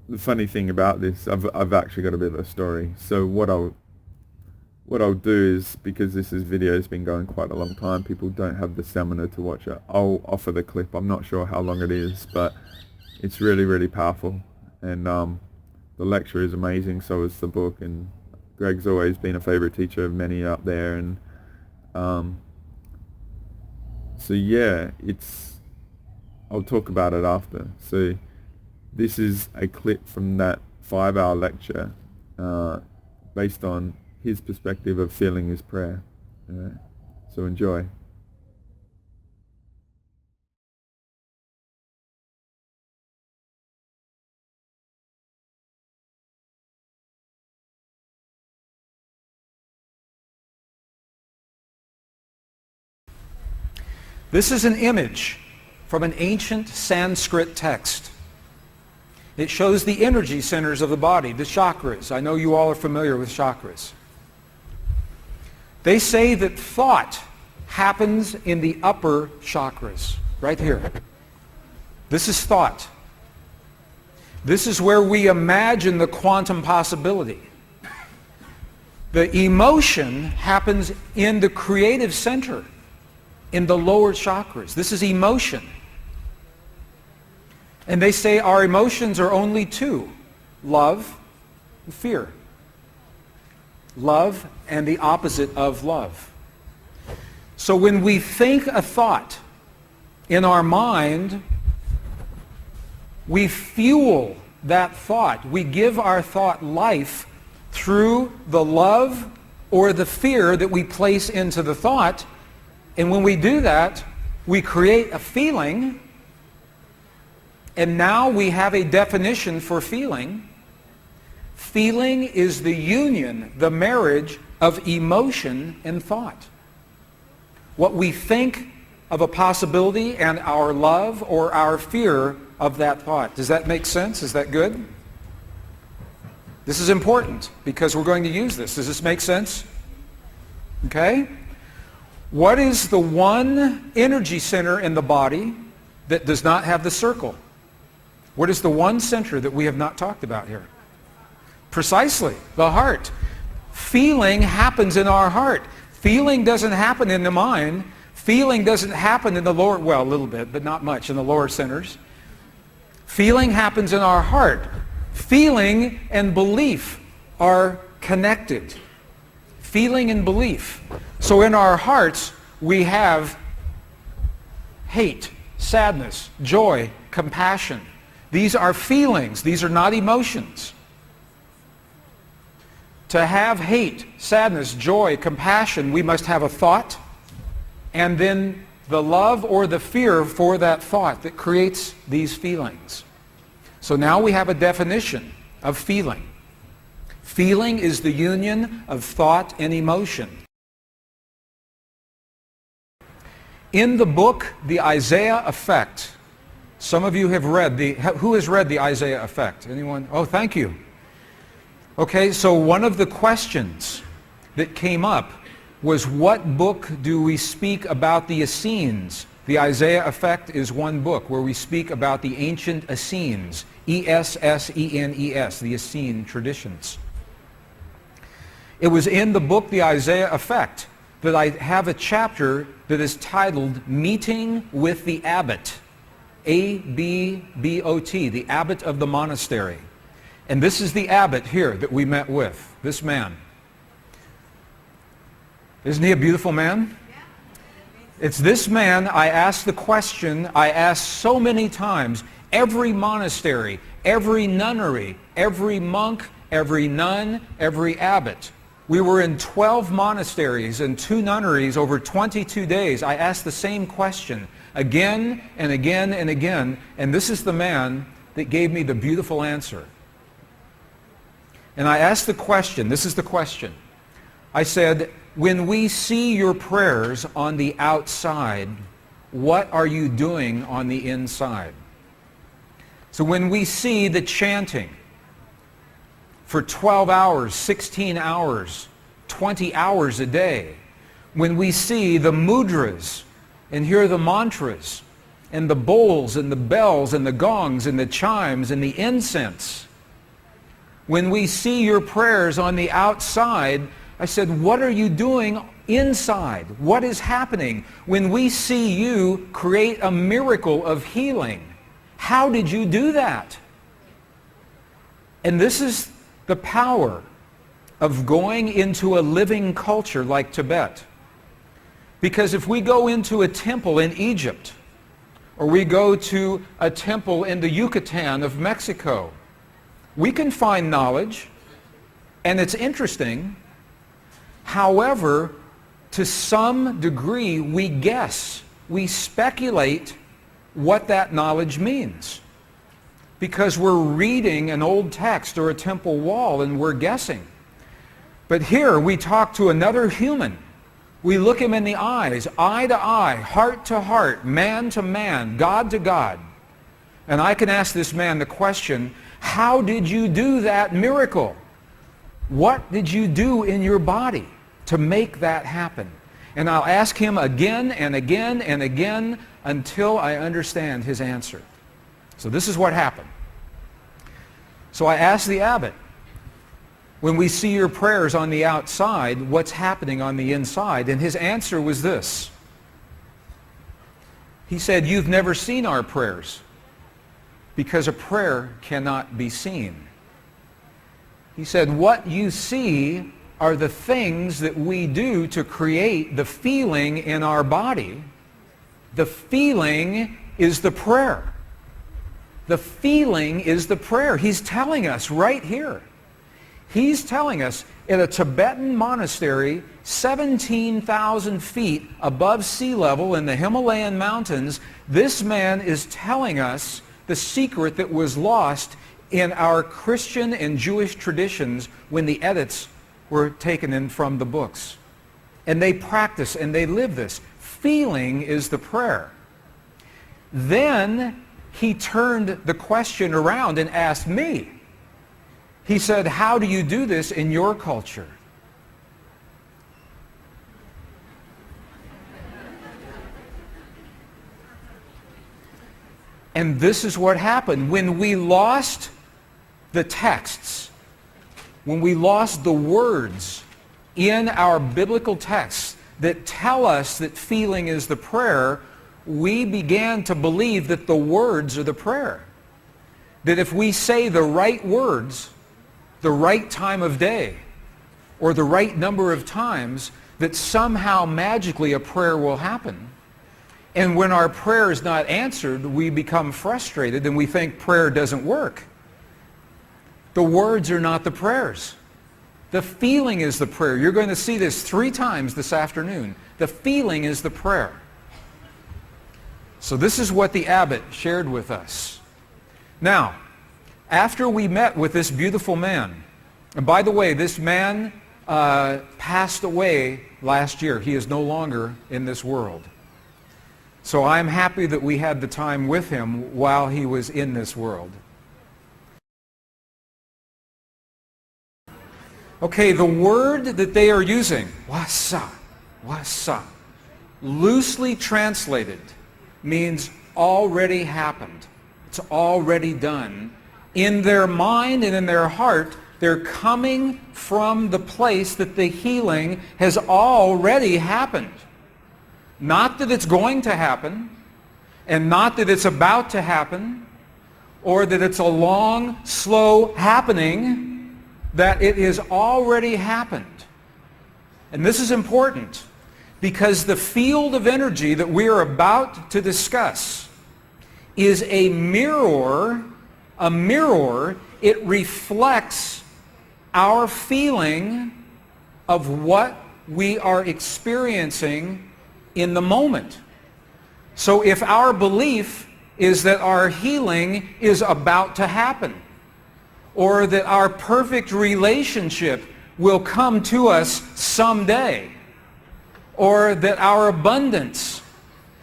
the funny thing about this, I've actually got a bit of a story. So what I'll do is, because this video has been going quite a long time, people don't have the stamina to watch it. I'll offer the clip. I'm not sure how long it is, but it's really, really powerful. And the lecture is amazing, so is the book. And Greg's always been a favorite teacher of many out there. And so yeah, I'll talk about it after. So This is a clip from that 5-hour lecture based on his perspective of feeling is prayer. So enjoy. This is an image from an ancient Sanskrit text. It shows the energy centers of the body, the chakras. I know you all are familiar with chakras. They say that thought happens in the upper chakras, right here. This is thought. This is where we imagine the quantum possibility. The emotion happens in the creative center, in the lower chakras. This is emotion. And they say our emotions are only two: love and fear. Love and the opposite of love. So when we think a thought in our mind, we fuel that thought. We give our thought life through the love or the fear that we place into the thought. And when we do that, we create a feeling. And now we have a definition for feeling. Feeling is the union, the marriage of emotion and thought. What we think of a possibility and our love or our fear of that thought. Does that make sense? Is that good? This is important because we're going to use this. Does this make sense? Okay? What is the one energy center in the body that does not have the circle? What is the one center that we have not talked about here? Precisely, the heart. Feeling happens in our heart. Feeling doesn't happen in the mind. Feeling doesn't happen in the lower, well, a little bit, but not much in the lower centers. Feeling happens in our heart. Feeling and belief are connected. Feeling and belief. So in our hearts, we have hate, sadness, joy, compassion. These are feelings. These are not emotions. To have hate, sadness, joy, compassion, we must have a thought, and then the love or the fear for that thought that creates these feelings. So now we have a definition of feeling. Feeling is the union of thought and emotion. In the book, The Isaiah Effect, some of you have read who has read The Isaiah Effect? Anyone? Oh, thank you. Okay, so one of the questions that came up was, what book do we speak about the Essenes? The Isaiah Effect is one book where we speak about the ancient Essenes, E-S-S-E-N-E-S, the Essene traditions. It was in the book, The Isaiah Effect, that I have a chapter that is titled Meeting with the Abbot, A-B-B-O-T, the abbot of the monastery. And this is the abbot here that we met with, this man. Isn't he a beautiful man? It's this man I asked the question I asked so many times. Every monastery, every nunnery, every monk, every nun, every abbot. We were in 12 monasteries and 2 nunneries over 22 days. I asked the same question again and again and again, and this is the man that gave me the beautiful answer. And I asked the question, this is the question. I said, when we see your prayers on the outside, what are you doing on the inside? So when we see the chanting for 12 hours, 16 hours, 20 hours a day, when we see the mudras and hear the mantras and the bowls and the bells and the gongs and the chimes and the incense, when we see your prayers on the outside, I said, what are you doing inside? What is happening? When we see you create a miracle of healing, how did you do that? And this is the power of going into a living culture like Tibet. Because if we go into a temple in Egypt, or we go to a temple in the Yucatan of Mexico. We can find knowledge, and it's interesting. However, to some degree, we guess, we speculate what that knowledge means, because we're reading an old text or a temple wall and we're guessing. But here we talk to another human. We look him in the eyes, eye to eye, heart to heart, man to man, God to God. And I can ask this man the question, how did you do that miracle? What did you do in your body to make that happen? And I'll ask him again and again and again until I understand his answer. So this is what happened. So I asked the abbot, when we see your prayers on the outside, what's happening on the inside? And his answer was this. He said, you've never seen our prayers, because a prayer cannot be seen. He said, what you see are the things that we do to create the feeling in our body. The feeling is the prayer. The feeling is the prayer. He's telling us right here. He's telling us in a Tibetan monastery 17,000 feet above sea level in the Himalayan mountains, this man is telling us the secret that was lost in our Christian and Jewish traditions when the edits were taken in from the books. And they practice and they live this. Feeling is the prayer. Then he turned the question around and asked me. He said, how do you do this in your culture? And this is what happened. When we lost the texts, when we lost the words in our biblical texts that tell us that feeling is the prayer, we began to believe that the words are the prayer. That if we say the right words, the right time of day, or the right number of times, that somehow magically a prayer will happen. And when our prayer is not answered, we become frustrated and we think prayer doesn't work. The words are not the prayers. The feeling is the prayer. You're going to see this 3 times this afternoon. The feeling is the prayer. So this is what the abbot shared with us. Now, after we met with this beautiful man, and by the way, this man passed away last year. He is no longer in this world. So I'm happy that we had the time with him while he was in this world. Okay, the word that they are using, wasa, loosely translated, means already happened. It's already done. In their mind and in their heart, they're coming from the place that the healing has already happened. Not that it's going to happen, and not that it's about to happen, or that it's a long, slow happening, that it has already happened. And this is important, because the field of energy that we are about to discuss is a mirror. It reflects our feeling of what we are experiencing in the moment. So if our belief is that our healing is about to happen, or that our perfect relationship will come to us someday, or that our abundance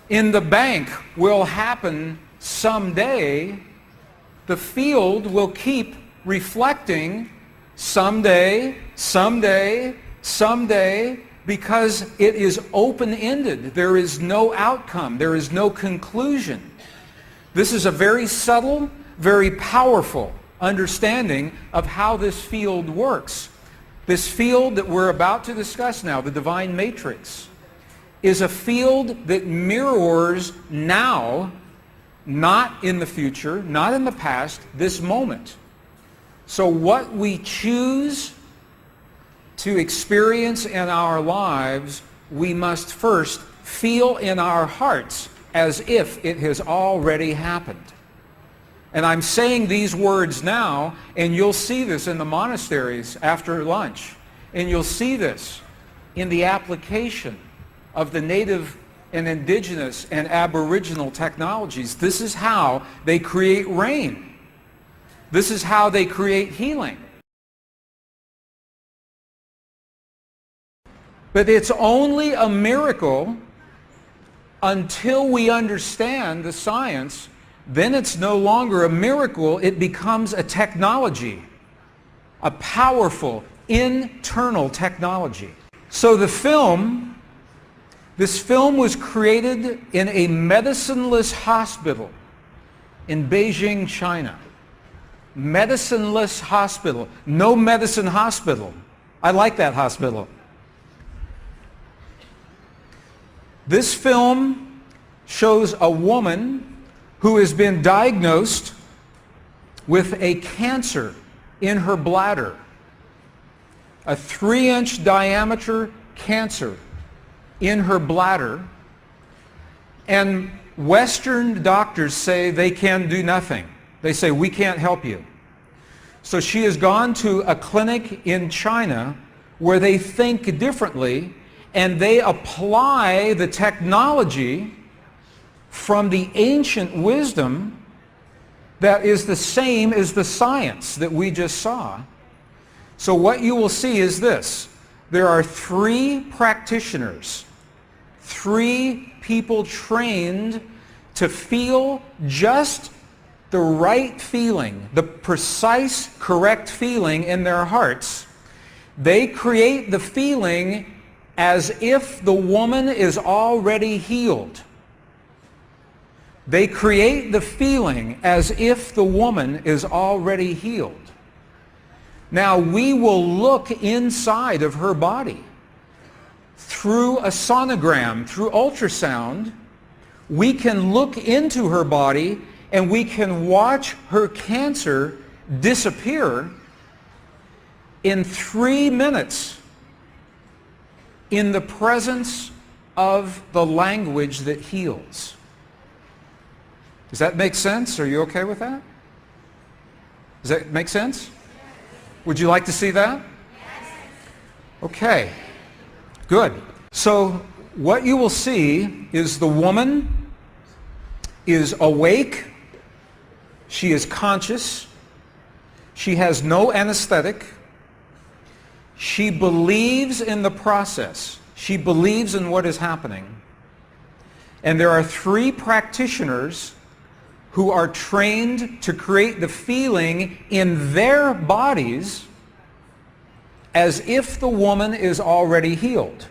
in the bank will happen someday, the field will keep reflecting someday, someday, someday, because it is open-ended. There is no outcome. There is no conclusion. This is a very subtle, very powerful understanding of how this field works. This field that we're about to discuss now, the divine matrix, is a field that mirrors now, not in the future, not in the past, this moment. So what we choose to experience in our lives, we must first feel in our hearts as if it has already happened. And I'm saying these words now, and you'll see this in the monasteries after lunch, and you'll see this in the application of the native and indigenous and aboriginal technologies. This is how they create rain. This is how they create healing. But it's only a miracle until we understand the science. Then it's no longer a miracle, it becomes a technology, a powerful internal technology. So this film was created in a medicineless hospital in Beijing, China. Medicineless hospital, no medicine hospital. I like that hospital. This film shows a woman who has been diagnosed with a cancer in her bladder, a 3-inch diameter cancer in her bladder, and Western doctors say they can do nothing. They say, we can't help you. So she has gone to a clinic in China where they think differently, and they apply the technology from the ancient wisdom that is the same as the science that we just saw. So what you will see is this. There are 3 practitioners, 3 people trained to feel just the right feeling, the precise, correct feeling in their hearts. They create the feeling as if the woman is already healed. They create the feeling as if the woman is already healed. Now we will look inside of her body through a sonogram, through ultrasound. We can look into her body and we can watch her cancer disappear in 3 minutes in the presence of the language that heals. Does that make sense? Are you okay with that? Does that make sense? Would you like to see that? Okay, good. So what you will see is the woman is awake, she is conscious, she has no anesthetic, she believes in the process, she believes in what is happening. And there are 3 practitioners who are trained to create the feeling in their bodies as if the woman is already healed.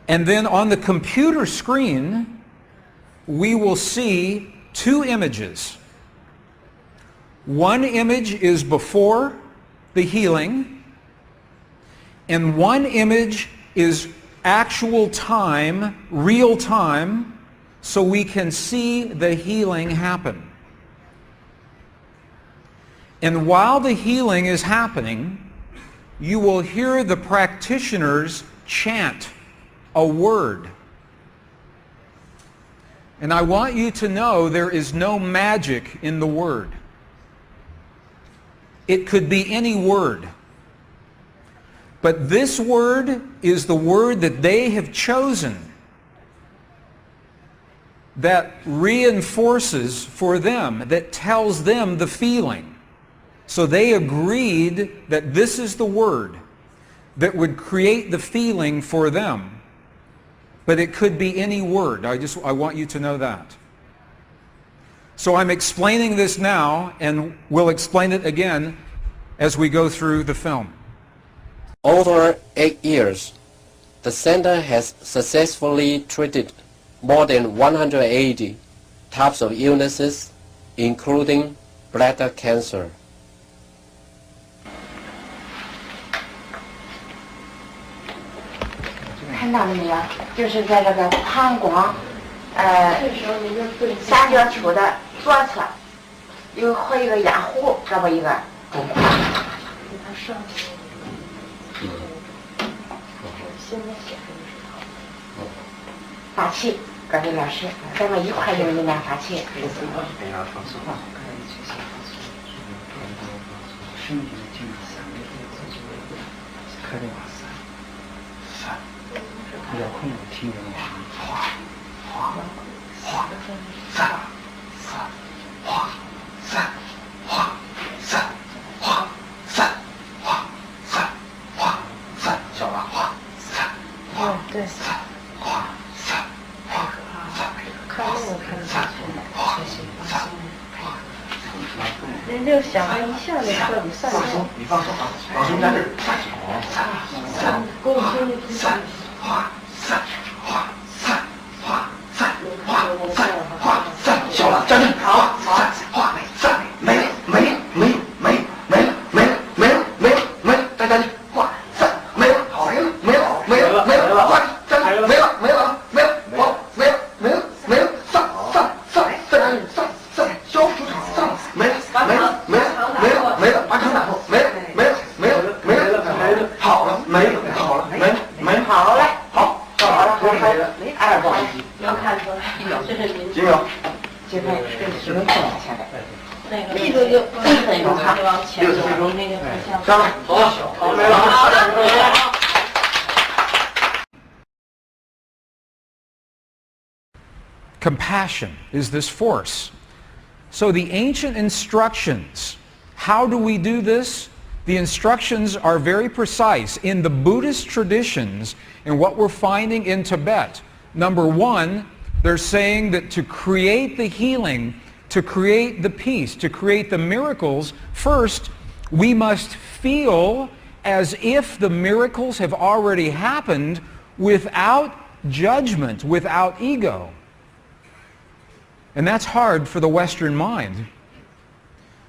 And then on the computer screen, we will see 2 images. One image is before the healing, and one image is actual time, real time, so we can see the healing happen. And while the healing is happening, you will hear the practitioners chant a word. And I want you to know there is no magic in the word. It could be any word. But this word is the word that they have chosen that reinforces for them, that tells them the feeling. So they agreed that this is the word that would create the feeling for them. But it could be any word. I want you to know that. So I'm explaining this now, and we'll explain it again as we go through the film. Over 8 years, the center has successfully treated more than 180 types of illnesses, including bladder cancer. 看到了没有？就是在这个膀胱，下角处的左侧，和一个压壶，这么一个中块。给它上。现在写的是它。打气。各位老师，咱们一块用云南法器。对。看那个看得下去，人就想着一下就彻底散掉。你放手，老师在这儿。给我听听。小了，站正，好，没了，再站去，没了，好，没了，Compassion is this force. So the ancient instructions, how do we do this? The instructions are very precise in the Buddhist traditions and what we're finding in Tibet. Number one, they're saying that to create the healing, to create the peace, to create the miracles, first we must feel as if the miracles have already happened without judgment, without ego. And that's hard for the Western mind.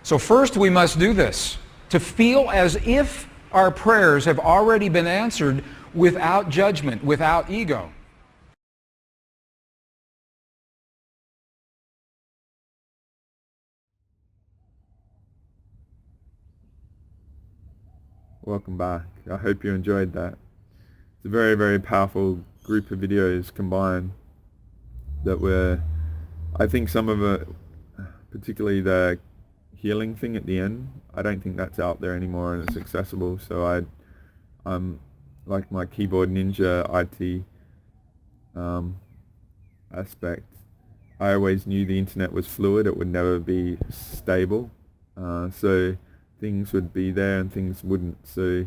So first we must do this, to feel as if our prayers have already been answered without judgment, without ego. Welcome back. I hope you enjoyed that. It's a very, very powerful group of videos combined that were, I think some of it, particularly the healing thing at the end, I don't think that's out there anymore and it's accessible. So I'm like my keyboard ninja IT aspect. I always knew the internet was fluid. It would never be stable. So things would be there and things wouldn't. So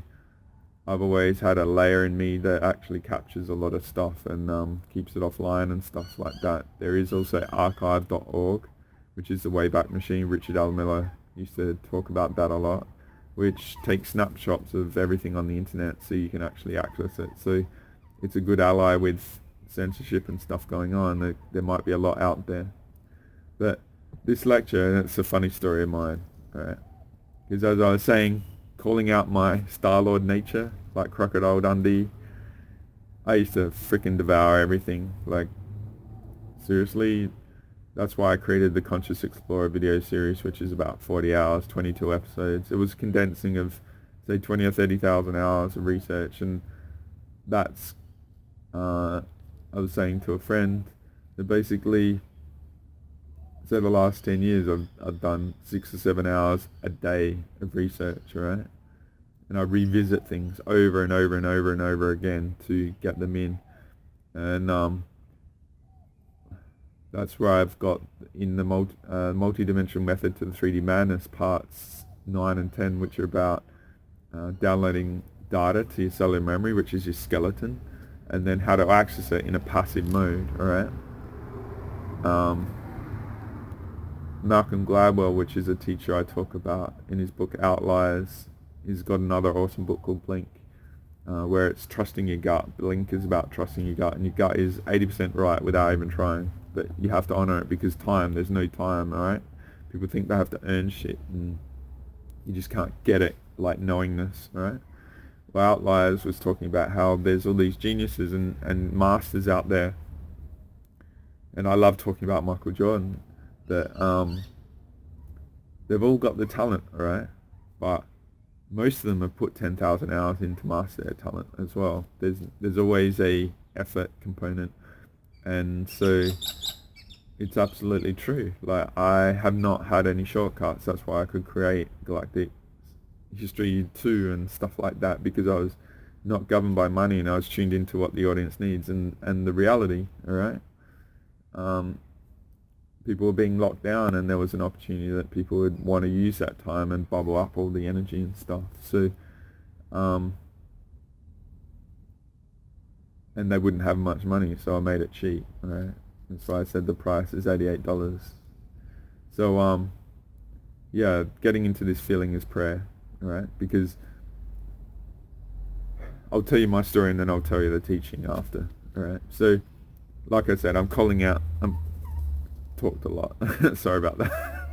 I've always had a layer in me that actually captures a lot of stuff and keeps it offline and stuff like that. There is also archive.org, which is the Wayback Machine. Richard L. Miller used to talk about that a lot, which takes snapshots of everything on the internet so you can actually access it. So it's a good ally with censorship and stuff going on. There might be a lot out there. But this lecture, and it's a funny story of mine, right? Because as I was saying, calling out my Star-Lord nature, like Crocodile Dundee, I used to frickin' devour everything. Like, seriously, that's why I created the Conscious Explorer video series, which is about 40 hours, 22 episodes. It was condensing of, say, 20 or 30,000 hours of research, and that's, I was saying to a friend that basically, so the last 10 years I've done 6 or 7 hours a day of research, right? And I revisit things over and over and over and over again to get them in. And that's where I've got in the multi-dimensional method to the 3D madness parts 9 and 10, which are about downloading data to your cellular memory, which is your skeleton, and then how to access it in a passive mode, alright? Malcolm Gladwell, which is a teacher I talk about in his book Outliers, he's got another awesome book called Blink, where it's trusting your gut. Blink is about trusting your gut, and your gut is 80% right without even trying. But you have to honor it because there's no time, alright? People think they have to earn shit, and you just can't get it like knowingness, alright? Well, Outliers was talking about how there's all these geniuses and masters out there. And I love talking about Michael Jordan, that they've all got the talent, alright? But most of them have put 10,000 hours in to master their talent as well. There's always a effort component. And so it's absolutely true. Like, I have not had any shortcuts. That's why I could create Galactic History 2 and stuff like that, because I was not governed by money and I was tuned into what the audience needs and the reality, all right? People were being locked down, and there was an opportunity that people would want to use that time and bubble up all the energy and stuff. So, and they wouldn't have much money, so I made it cheap, all right? That's why I said the price is $88. So, yeah, getting into this feeling is prayer, all right? Because I'll tell you my story and then I'll tell you the teaching after, all right? So, like I said, I'm calling out. Talked a lot. Sorry about that.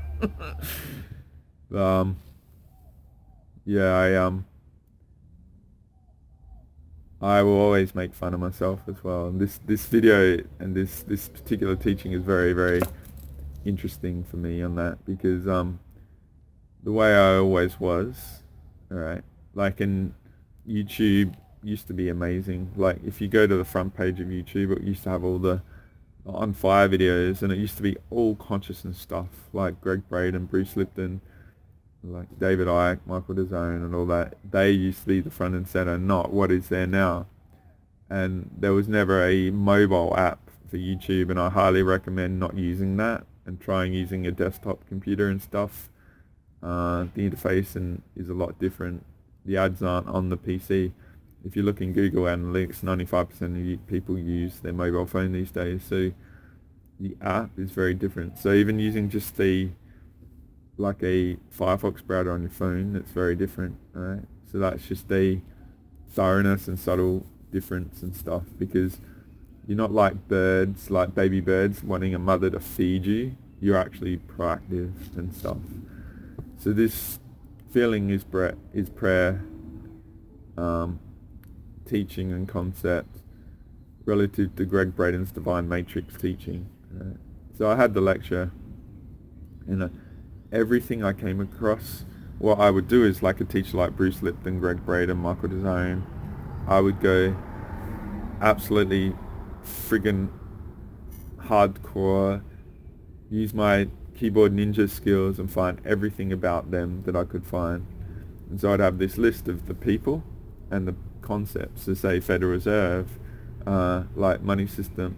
Yeah, I will always make fun of myself as well. And this video and this particular teaching is very, very interesting for me on that, because the way I always was, all right, like, in YouTube used to be amazing. Like, if you go to the front page of YouTube, it used to have all the on fire videos, and it used to be all consciousness stuff, like Greg Braden, Bruce Lipton, like David Icke, Michael DeZone, and all that. They used to be the front and center, not what is there now. And there was never a mobile app for YouTube, and I highly recommend not using that and trying using a desktop computer and stuff. The interface is a lot different. The ads aren't on the PC. If you look in Google Analytics, 95% of people use their mobile phone these days, so the app is very different. So even using just like a Firefox browser on your phone, it's very different, alright? So that's just a thoroughness and subtle difference and stuff, because you're not like birds, like baby birds, wanting a mother to feed you. You're actually proactive and stuff. So this feeling is prayer, teaching and concept relative to Greg Braden's Divine Matrix teaching. Right? So I had the lecture, and everything I came across, what I would do is, like a teacher like Bruce Lipton, Greg Braden, Michael DeZone, I would go absolutely friggin' hardcore, use my keyboard ninja skills and find everything about them that I could find. And so I'd have this list of the people and the concepts, to say Federal Reserve, like money system,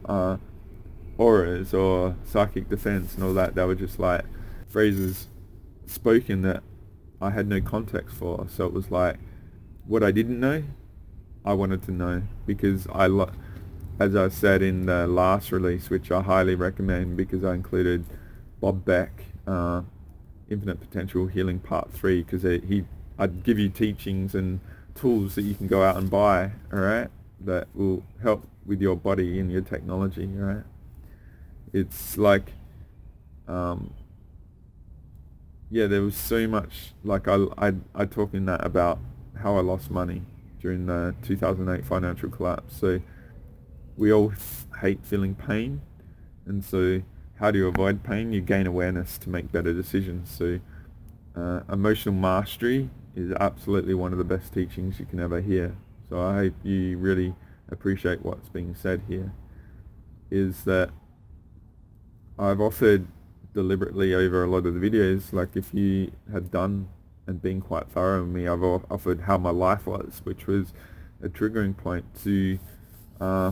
auras, or psychic defense and all that. They were just like phrases spoken that I had no context for. So it was like, what I didn't know, I wanted to know, because as I said in the last release, which I highly recommend, because I included Bob Beck, Infinite Potential Healing Part 3, because I'd give you teachings and tools that you can go out and buy, alright, that will help with your body and your technology, alright. It's like, yeah, there was so much, like I talk in that about how I lost money during the 2008 financial collapse. So we all hate feeling pain, and so how do you avoid pain? You gain awareness to make better decisions. So emotional mastery is absolutely one of the best teachings you can ever hear. So I hope you really appreciate what's being said here. Is that I've offered deliberately over a lot of the videos, like if you had done and been quite thorough with me, I've offered how my life was, which was a triggering point to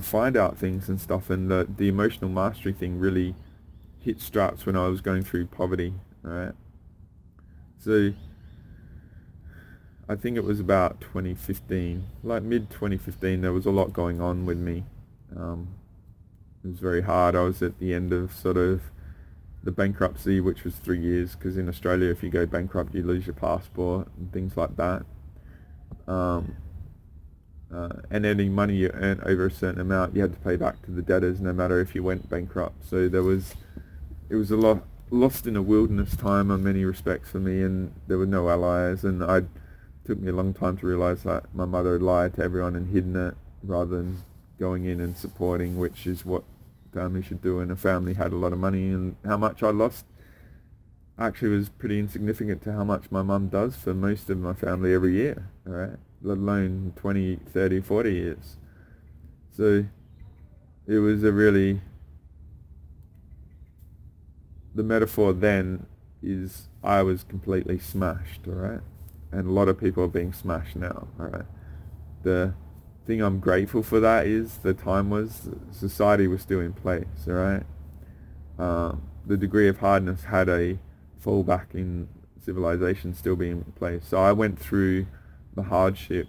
find out things and stuff. And the emotional mastery thing really hit straps when I was going through poverty, alright? So I think it was about 2015, like mid-2015, there was a lot going on with me. It was very hard. I was at the end of sort of the bankruptcy, which was 3 years, because in Australia, if you go bankrupt, you lose your passport and things like that. And any money you earned over a certain amount, you had to pay back to the debtors, no matter if you went bankrupt. So it was a lot lost in a wilderness time in many respects for me, and there were no allies, and it took me a long time to realize that my mother had lied to everyone and hidden it, rather than going in and supporting, which is what family should do. And a family had a lot of money, and how much I lost actually was pretty insignificant to how much my mum does for most of my family every year, alright, let alone 20, 30, 40 years. So it was a really the metaphor then is I was completely smashed, all right? And a lot of people are being smashed now, all right? The thing I'm grateful for that is the time was society was still in place, all right? The degree of hardness had a fallback in civilization still being in place. So I went through the hardship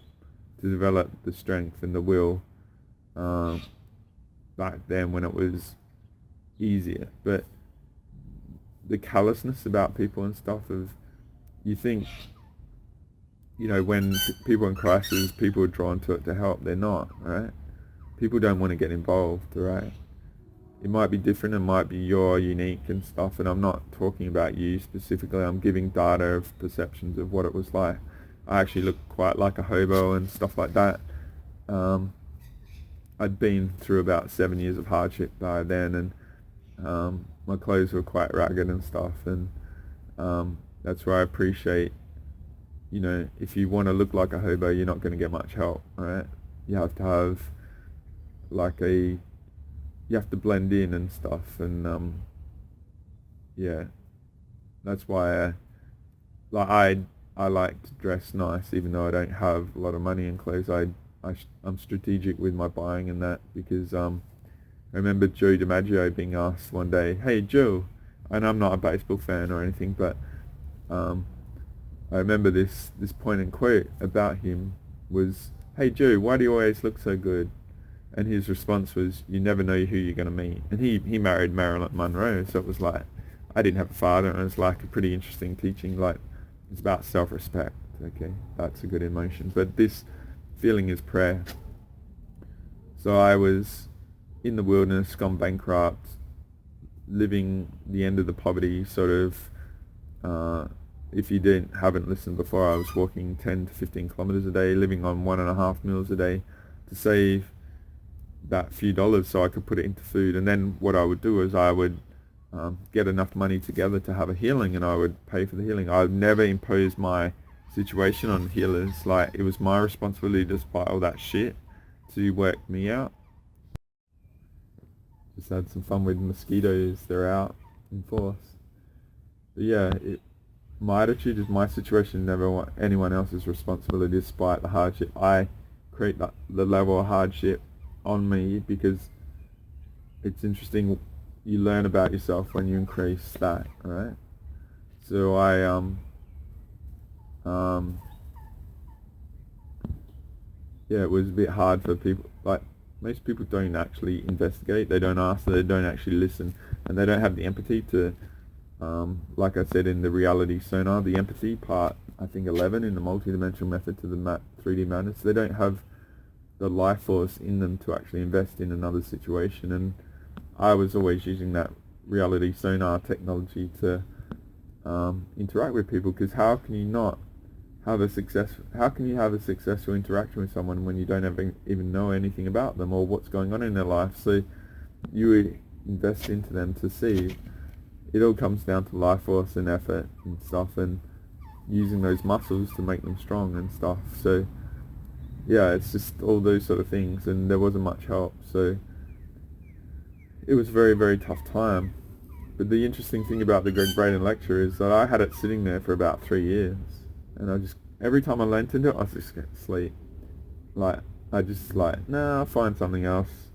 to develop the strength and the will back then when it was easier. But the callousness about people and stuff of, you think, you know, when people in crisis, people are drawn to it to help. They're not, right? People don't want to get involved, right? It might be different, it might be you're unique and stuff, and I'm not talking about you specifically. I'm giving data of perceptions of what it was like. I actually looked quite like a hobo and stuff like that. I'd been through about 7 years of hardship by then, and my clothes were quite ragged and stuff, and that's where I appreciate, you know, if you want to look like a hobo, you're not going to get much help, right? You have to have like you have to blend in and stuff, and yeah, that's why I like to dress nice, even though I don't have a lot of money and clothes. I'm strategic with my buying and that, because I remember Joe DiMaggio being asked one day, "Hey Joe," and I'm not a baseball fan or anything, but I remember this poignant quote about him was, "Hey Joe, why do you always look so good?" And his response was, "You never know who you're going to meet." And he married Marilyn Monroe, so it was like, I didn't have a father, and it was like a pretty interesting teaching. Like, it's about self-respect. Okay, that's a good emotion. But this feeling is prayer. So I was in the wilderness, gone bankrupt, living the end of the poverty, sort of. If you haven't listened before, I was walking 10 to 15 kilometers a day, living on 1.5 meals a day to save that few dollars so I could put it into food. And then what I would do is I would get enough money together to have a healing, and I would pay for the healing. I would never impose my situation on healers. Like, it was my responsibility to buy all that shit to work me out. Just had some fun with mosquitoes. They're out in force. But yeah, my attitude is my situation, never want anyone else's responsibility despite the hardship. I create the level of hardship on me because it's interesting. You learn about yourself when you increase that, right? So yeah, it was a bit hard for people. Like, most people don't actually investigate, they don't ask, they don't actually listen, and they don't have the empathy to, like I said in the reality sonar, the empathy part, I think 11 in the multidimensional method to the 3D madness, they don't have the life force in them to actually invest in another situation. And I was always using that reality sonar technology to interact with people, because how can you have a successful interaction with someone when you don't even know anything about them or what's going on in their life? So you invest into them to see. It all comes down to life force and effort and stuff, and using those muscles to make them strong and stuff. So yeah, it's just all those sort of things, and there wasn't much help, so it was a very, very tough time. But the interesting thing about the Greg Braden lecture is that I had it sitting there for about 3 years, and I just, every time I leant into it, I just get asleep. Like, I just nah, I'll find something else.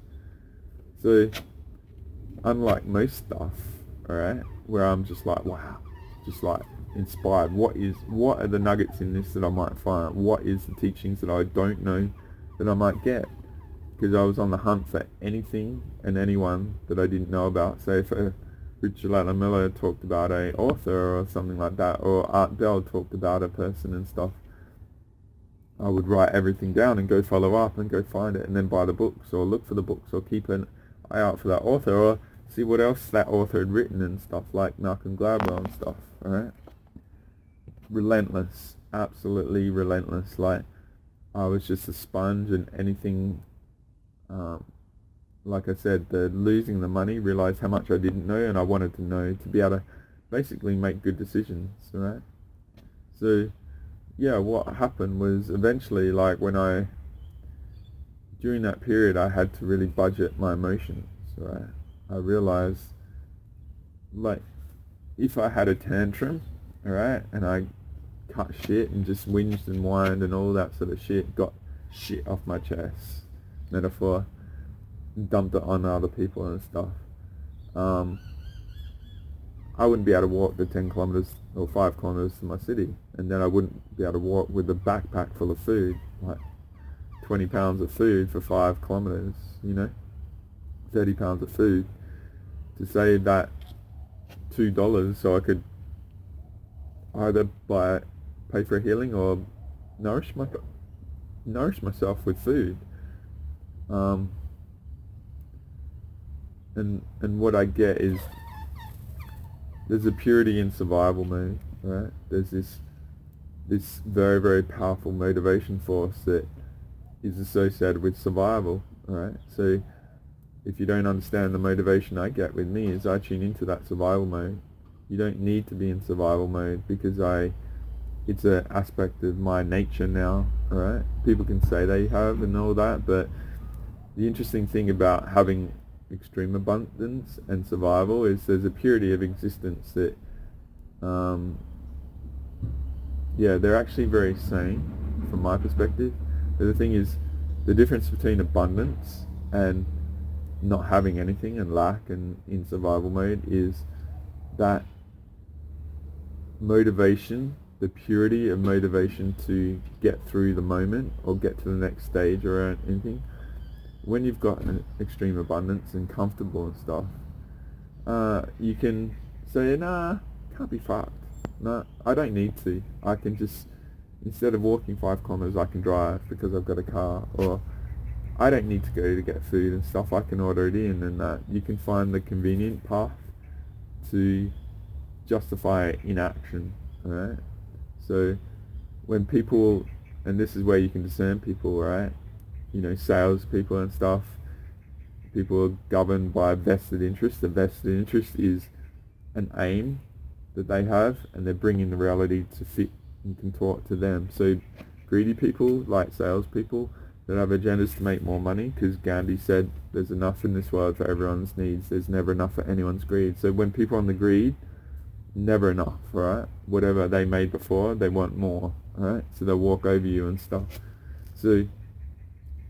So unlike most stuff, alright, where I'm just like, wow, just like inspired, what are the nuggets in this that I might find? What is the teachings that I don't know that I might get? Because I was on the hunt for anything and anyone that I didn't know about. So if Richard Latler Miller talked about a author or something like that, or Art Bell talked about a person and stuff, I would write everything down and go follow up and go find it, and then buy the books or look for the books or keep an eye out for that author, or see what else that author had written and stuff, like Malcolm Gladwell and stuff. Alright, relentless, absolutely relentless. Like, I was just a sponge, and anything, like I said, the losing the money, realized how much I didn't know, and I wanted to know to be able to basically make good decisions, right? So yeah, what happened was eventually, like, during that period, I had to really budget my emotions, right? I realized, like, if I had a tantrum, alright, and I cut shit and just whinged and whined and all that sort of shit, got shit off my chest, metaphor, dumped it on other people and stuff, I wouldn't be able to walk the 10 kilometers or 5 kilometers to my city, and then I wouldn't be able to walk with a backpack full of food, like 20 pounds of food for 5 kilometers, 30 pounds of food, to save that $2 so I could either pay for healing or nourish myself with food. And what I get is there's a purity in survival mode, right? There's this very, very powerful motivation force that is associated with survival, right? So if you don't understand the motivation I get with me is I tune into that survival mode. You don't need to be in survival mode because it's an aspect of my nature now, right? People can say they have and all that, but the interesting thing about having extreme abundance and survival is there's a purity of existence that they're actually very sane from my perspective. But the thing is, the difference between abundance and not having anything and lack and in survival mode is that motivation, the purity of motivation to get through the moment or get to the next stage or anything. When you've got an extreme abundance and comfortable and stuff, you can say, nah, can't be fucked. No, I don't need to. I can just, instead of walking 5 kilometers, I can drive because I've got a car, or I don't need to go to get food and stuff. I can order it in, and you can find the convenient path to justify inaction, alright? So when people, and this is where you can discern people, right? Sales people and stuff, people are governed by vested interest. The vested interest is an aim that they have, and they're bringing the reality to fit and contort to them. So greedy people, like salespeople, that have agendas to make more money, because Gandhi said there's enough in this world for everyone's needs, there's never enough for anyone's greed. So when people are on the greed, never enough, right? Whatever they made before, they want more, right? So they'll walk over you and stuff. So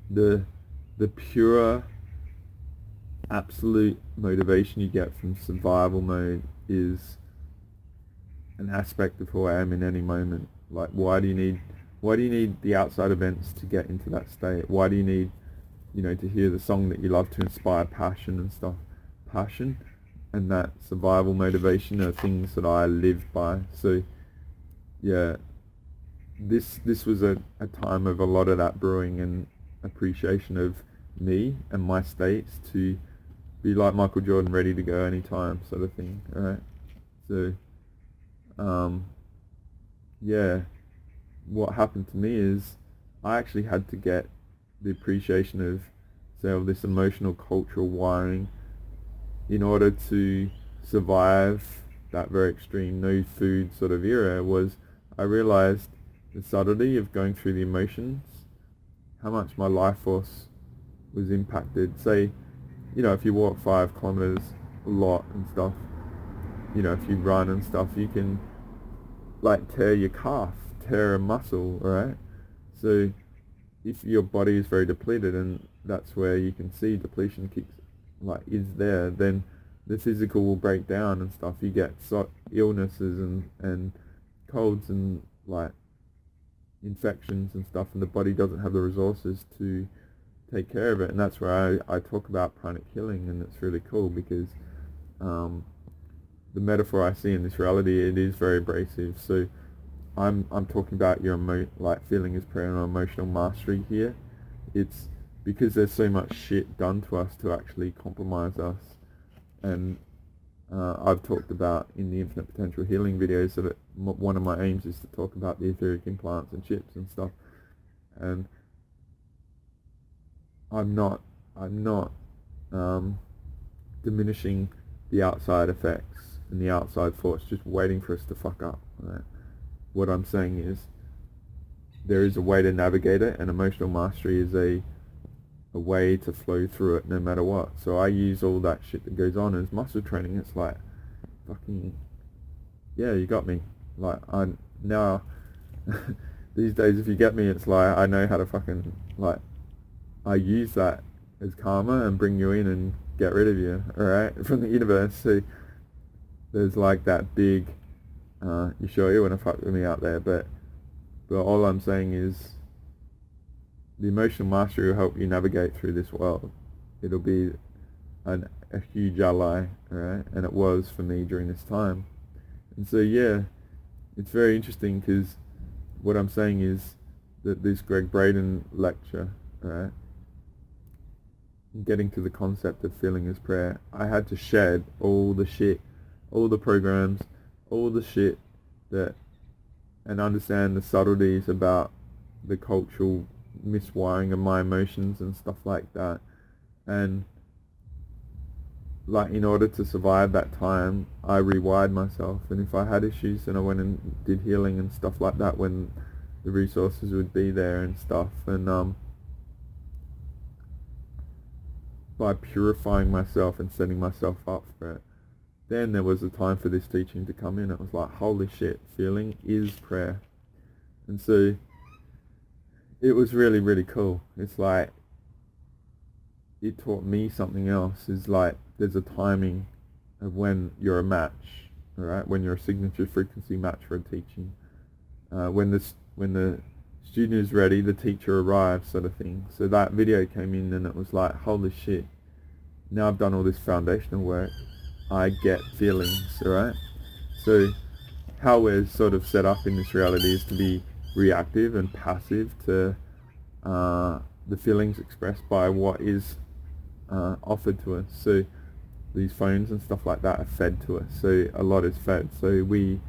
the pure absolute motivation you get from survival mode is an aspect of who I am in any moment. Like, why do you need the outside events to get into that state? Why do you need, to hear the song that you love to inspire passion and stuff? Passion and that survival motivation are things that I live by. So yeah, this was a time of a lot of that brewing and appreciation of me and my states to be like Michael Jordan, ready to go anytime, sort of thing. Alright, so what happened to me is I actually had to get the appreciation of, say, this emotional cultural wiring in order to survive that very extreme no food sort of era. Was I realized the subtlety of going through the emotions, how much my life force was impacted. Say, if you walk 5 kilometers a lot and stuff, if you run and stuff, you can tear your calf, tear a muscle, right? So if your body is very depleted, and that's where you can see depletion kicks, is there, then the physical will break down and stuff. You get illnesses and colds and infections and stuff, and the body doesn't have the resources to take care of it. And that's where I talk about pranic healing, and it's really cool because the metaphor I see in this reality, it is very abrasive. So I'm talking about your feeling is prayer and emotional mastery here. It's because there's so much shit done to us to actually compromise us. And I've talked about in the Infinite Potential Healing videos that one of my aims is to talk about the etheric implants and chips and stuff. And I'm not diminishing the outside effects and the outside force just waiting for us to fuck up. Right? What I'm saying is there is a way to navigate it, and emotional mastery is a way to flow through it no matter what. So I use all that shit that goes on as muscle training. It's like fucking yeah, you got me. Like, I now these days, if you get me, it's like I know how to fucking, like, I use that as karma and bring you in and get rid of you, alright, from the universe. So there's like that big, you sure you want to fuck with me out there, but all I'm saying is the emotional mastery will help you navigate through this world. It'll be a huge ally, alright, and it was for me during this time. And so yeah, it's very interesting because what I'm saying is that this Greg Braden lecture, alright, getting to the concept of feeling as prayer, I had to shed all the shit, all the programs, all the shit that, and understand the subtleties about the cultural miswiring of my emotions and stuff like that. And like, in order to survive that time, I rewired myself, and if I had issues, then I went and did healing and stuff like that when the resources would be there and stuff. And by purifying myself and setting myself up for it, then there was a time for this teaching to come in. It was like, holy shit, feeling is prayer. And so it was really, really cool. It's like, it taught me something else. Is like, there's a timing of when you're a match, all right? When you're a signature frequency match for a teaching. When the student is ready, the teacher arrives, sort of thing. So that video came in, and it was like, holy shit, now I've done all this foundational work, I get feelings, alright? So how we're sort of set up in this reality is to be reactive and passive to the feelings expressed by what is offered to us. So these phones and stuff like that are fed to us. So a lot is fed. So we,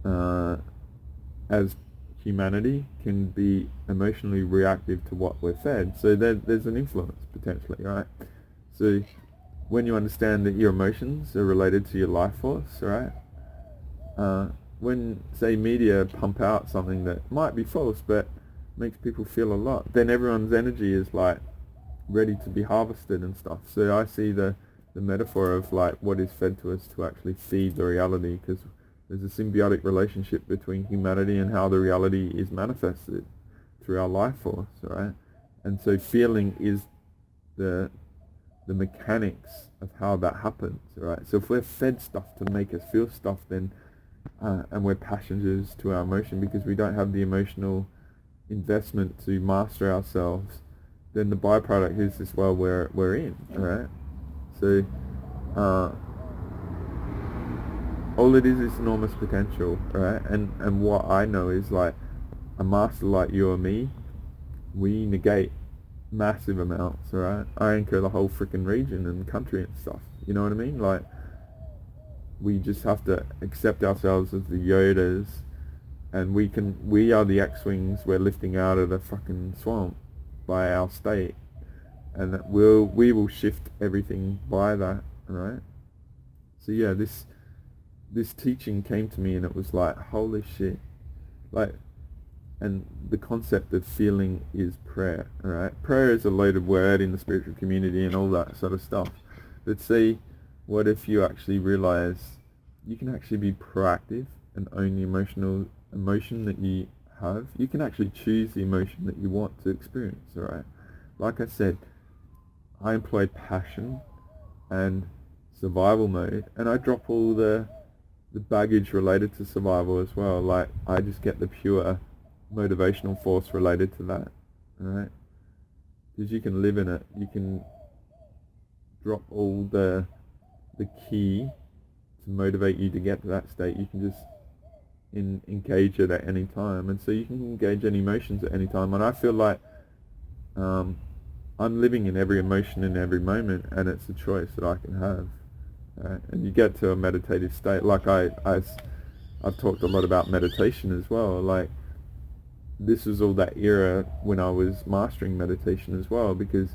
as humanity, can be emotionally reactive to what we're fed. So there's an influence potentially, right? So when you understand that your emotions are related to your life force, right? When, say, media pump out something that might be false but makes people feel a lot, then everyone's energy is like ready to be harvested and stuff. So I see the metaphor of like what is fed to us to actually feed the reality, because there's a symbiotic relationship between humanity and how the reality is manifested through our life force, right? And so feeling is the mechanics of how that happens, right? So if we're fed stuff to make us feel stuff, then and we're passengers to our emotion because we don't have the emotional investment to master ourselves, then the byproduct is this world we're in, right? So all it is enormous potential, right? And what I know is, like, a master like you or me, we negate massive amounts, right? I anchor the whole freaking region and country and stuff, you know what I mean? Like, we just have to accept ourselves as the Yodas, and we are the X-Wings we're lifting out of the fucking swamp by our state, and that we will shift everything by that, right? So yeah, this teaching came to me, and it was like, holy shit, like, and the concept of feeling is prayer, alright? Prayer is a loaded word in the spiritual community and all that sort of stuff. But see, what if you actually realize you can actually be proactive and own the emotion that you have? You can actually choose the emotion that you want to experience, alright? Like I said, I employ passion and survival mode, and I drop all the baggage related to survival as well. Like, I just get the pure motivational force related to that, alright? Because you can live in it. You can drop all the key to motivate you to get to that state. You can just engage it at any time, and so you can engage any emotions at any time. And I feel like I'm living in every emotion in every moment, and it's a choice that I can have. Right? And you get to a meditative state. Like I've talked a lot about meditation as well. Like, this was all that era when I was mastering meditation as well, because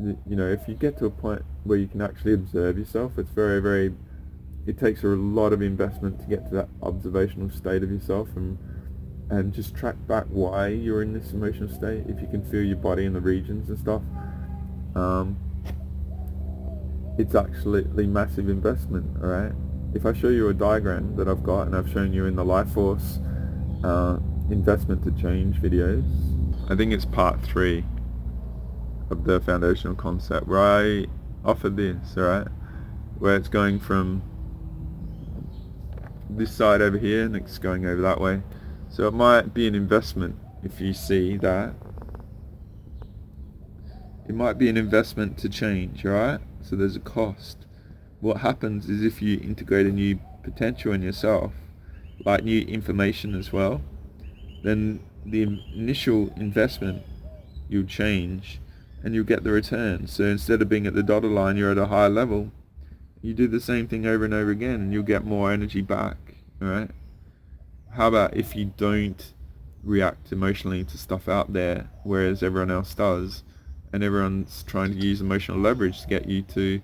you know, if you get to a point where you can actually observe yourself, it's very, very, it takes a lot of investment to get to that observational state of yourself, and just track back why you're in this emotional state. If you can feel your body in the regions and stuff, it's absolutely massive investment, alright? if I show you a diagram that I've got, and I've shown you in the Life Force investment to change videos, I think it's part 3 of the foundational concept, where I offer this, alright, where it's going from this side over here and it's going over that way. So it might be an investment if you see that. It might be an investment to change, alright? So there's a cost. What happens is if you integrate a new potential in yourself, like new information as well, then the initial investment you'll change and you'll get the return. So instead of being at the dotted line, you're at a higher level. You do the same thing over and over again and you'll get more energy back, alright? How about if you don't react emotionally to stuff out there, whereas everyone else does, and everyone's trying to use emotional leverage to get you to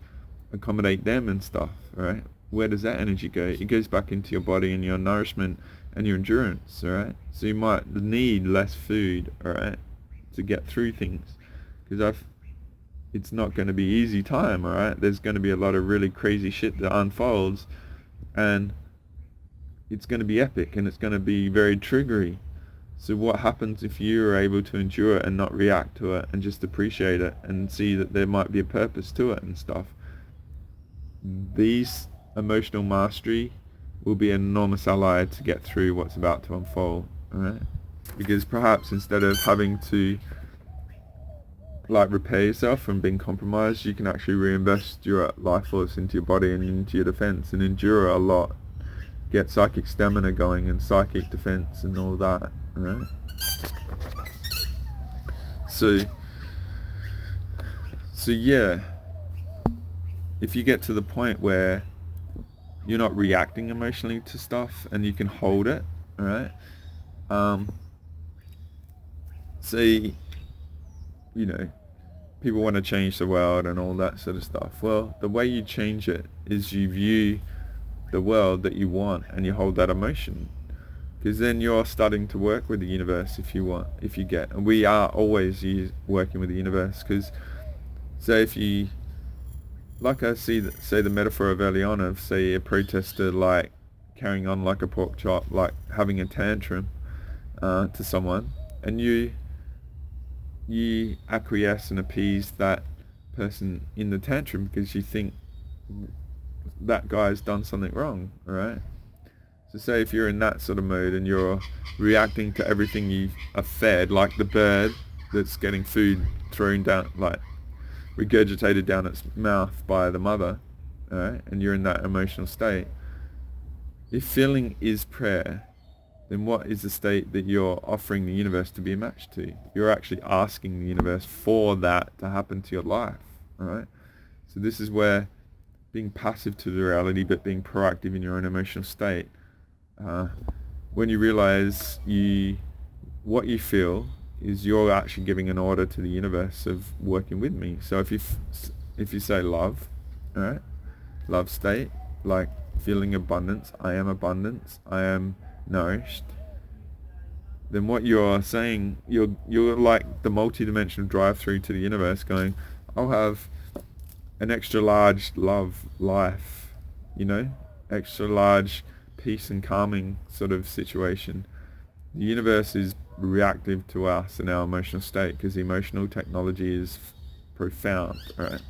accommodate them and stuff, right? Where does that energy go? It goes back into your body and your nourishment and your endurance, alright? So you might need less food, alright, to get through things, because it's not going to be easy time, alright? There's going to be a lot of really crazy shit that unfolds, and it's going to be epic, and it's going to be very triggery. So what happens if you are able to endure it and not react to it and just appreciate it and see that there might be a purpose to it and stuff? These emotional mastery will be an enormous ally to get through what's about to unfold, alright? Because perhaps instead of having to like repair yourself from being compromised, you can actually reinvest your life force into your body and into your defense and endure a lot. Get psychic stamina going and psychic defense and all that, alright? So yeah, if you get to the point where you're not reacting emotionally to stuff and you can hold it, alright? Say, you know, people want to change the world and all that sort of stuff. Well, the way you change it is you view the world that you want and you hold that emotion, because then you're starting to work with the universe if you get, and we are always working with the universe, because say if you, like I say the metaphor of early on of, say, a protester like carrying on like a pork chop, like having a tantrum to someone, and you acquiesce and appease that person in the tantrum because you think that guy's done something wrong, alright? So say if you're in that sort of mode and you're reacting to everything you are fed, like the bird that's getting food thrown down, like regurgitated down its mouth by the mother, alright, and you're in that emotional state. If feeling is prayer, then what is the state that you're offering the universe to be matched to? You're actually asking the universe for that to happen to your life, alright? So this is where being passive to the reality but being proactive in your own emotional state, when you realize what you feel is you're actually giving an order to the universe of working with me. So if you say love, alright, love state, like feeling abundance, I am nourished, then what you're saying, you're like the multi-dimensional drive-through to the universe going, I'll have an extra large love life, you know, extra large peace and calming sort of situation. The universe is reactive to us in our emotional state because the emotional technology is profound, right?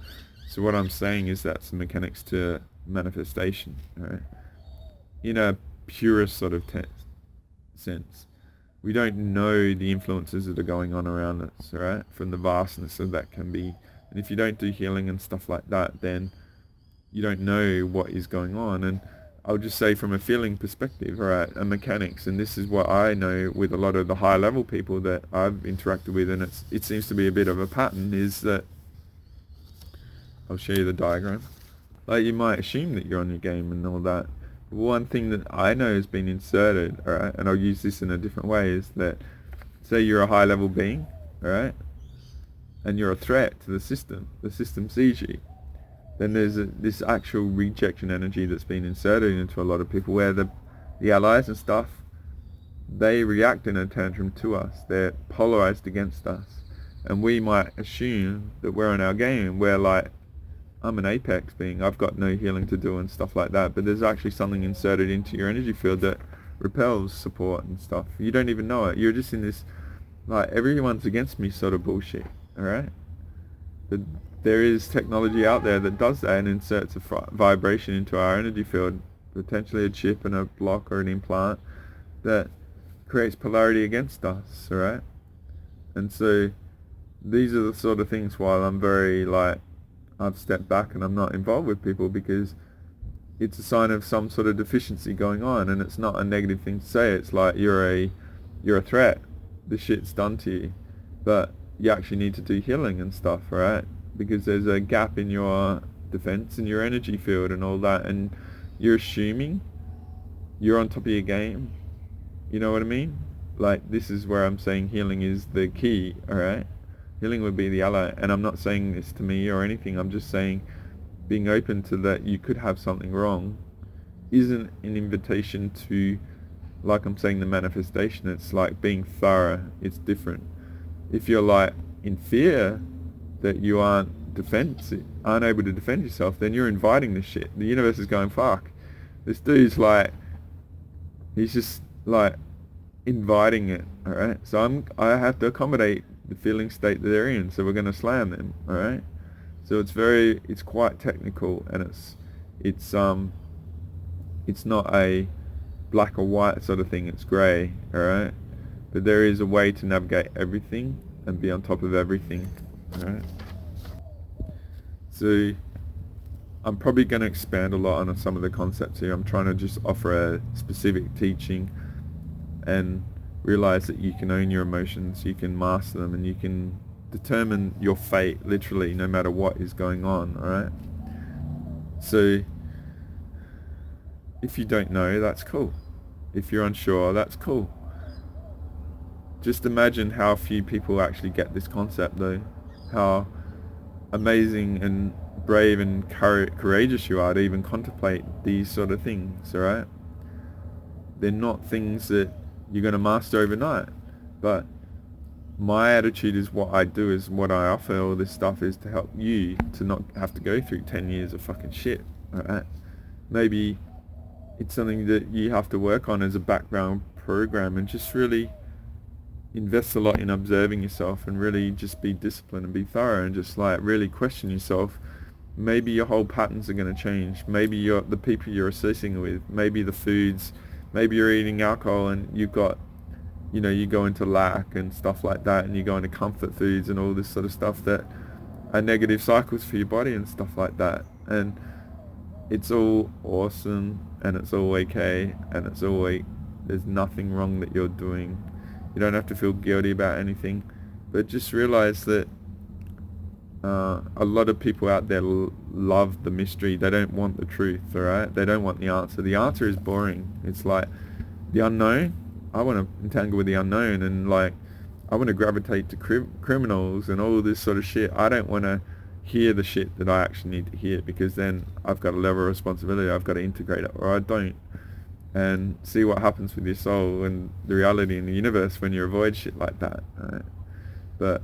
So what I'm saying is that's the mechanics to manifestation, right? In a purest sort of sense, we don't know the influences that are going on around us, right? From the vastness of that can be. And if you don't do healing and stuff like that, then you don't know what is going on. And I'll just say from a feeling perspective, right, and mechanics, and this is what I know with a lot of the high level people that I've interacted with, and it seems to be a bit of a pattern, is that, I'll show you the diagram. Like, you might assume that you're on your game and all that. One thing that I know has been inserted, alright, and I'll use this in a different way, is that, say you're a high level being, alright, and you're a threat to the system sees you, then there's this actual rejection energy that's been inserted into a lot of people, where the allies and stuff, they react in a tantrum to us. They're polarized against us, and we might assume that we're on our game. We're like, I'm an apex being. I've got no healing to do and stuff like that. But there's actually something inserted into your energy field that repels support and stuff. You don't even know it. You're just in this, like, everyone's against me sort of bullshit, alright? But there is technology out there that does that and inserts a vibration into our energy field, potentially a chip and a block or an implant that creates polarity against us, alright? And so these are the sort of things why I'm very, like, I've stepped back and I'm not involved with people, because it's a sign of some sort of deficiency going on, and it's not a negative thing to say. It's like you're a threat. The shit's done to you, but you actually need to do healing and stuff, right? Because there's a gap in your defense and your energy field and all that, and you're assuming you're on top of your game. You know what I mean? Like, this is where I'm saying healing is the key, alright? Healing would be the ally, and I'm not saying this to me or anything. I'm just saying being open to that you could have something wrong isn't an invitation to, like I'm saying, the manifestation. It's like being thorough. It's different. If you're like in fear that you aren't able to defend yourself, then you're inviting this shit. The universe is going, fuck, this dude's like, he's just like inviting it, alright? So I have to accommodate the feeling state that they're in, so we're going to slam them, alright? So it's quite technical, and it's not a black or white sort of thing, it's grey, alright? But there is a way to navigate everything and be on top of everything, alright? So I'm probably going to expand a lot on some of the concepts here. I'm trying to just offer a specific teaching and realize that you can own your emotions, you can master them, and you can determine your fate literally no matter what is going on, alright? So if you don't know, that's cool. If you're unsure, that's cool. Just imagine how few people actually get this concept though. How amazing and brave and courageous you are to even contemplate these sort of things, alright? They're not things that you're going to master overnight, but my attitude is what I do, is what I offer all this stuff is to help you to not have to go through 10 years of fucking shit, alright? Maybe it's something that you have to work on as a background program, and just really invest a lot in observing yourself, and really just be disciplined and be thorough, and just like really question yourself. Maybe your whole patterns are going to change. Maybe the people you're associating with, maybe the foods, maybe you're eating alcohol and you've got, you go into lack and stuff like that, and you go into comfort foods and all this sort of stuff that are negative cycles for your body and stuff like that. And it's all awesome, and it's all okay, and there's nothing wrong that you're doing. You don't have to feel guilty about anything, but just realize that a lot of people out there love the mystery. They don't want the truth, alright? They don't want the answer. The answer is boring. It's like the unknown. I want to entangle with the unknown, and like I want to gravitate to criminals and all this sort of shit. I don't want to hear the shit that I actually need to hear, because then I've got a level of responsibility. I've got to integrate it, or I don't. And see what happens with your soul and the reality in the universe when you avoid shit like that, right? But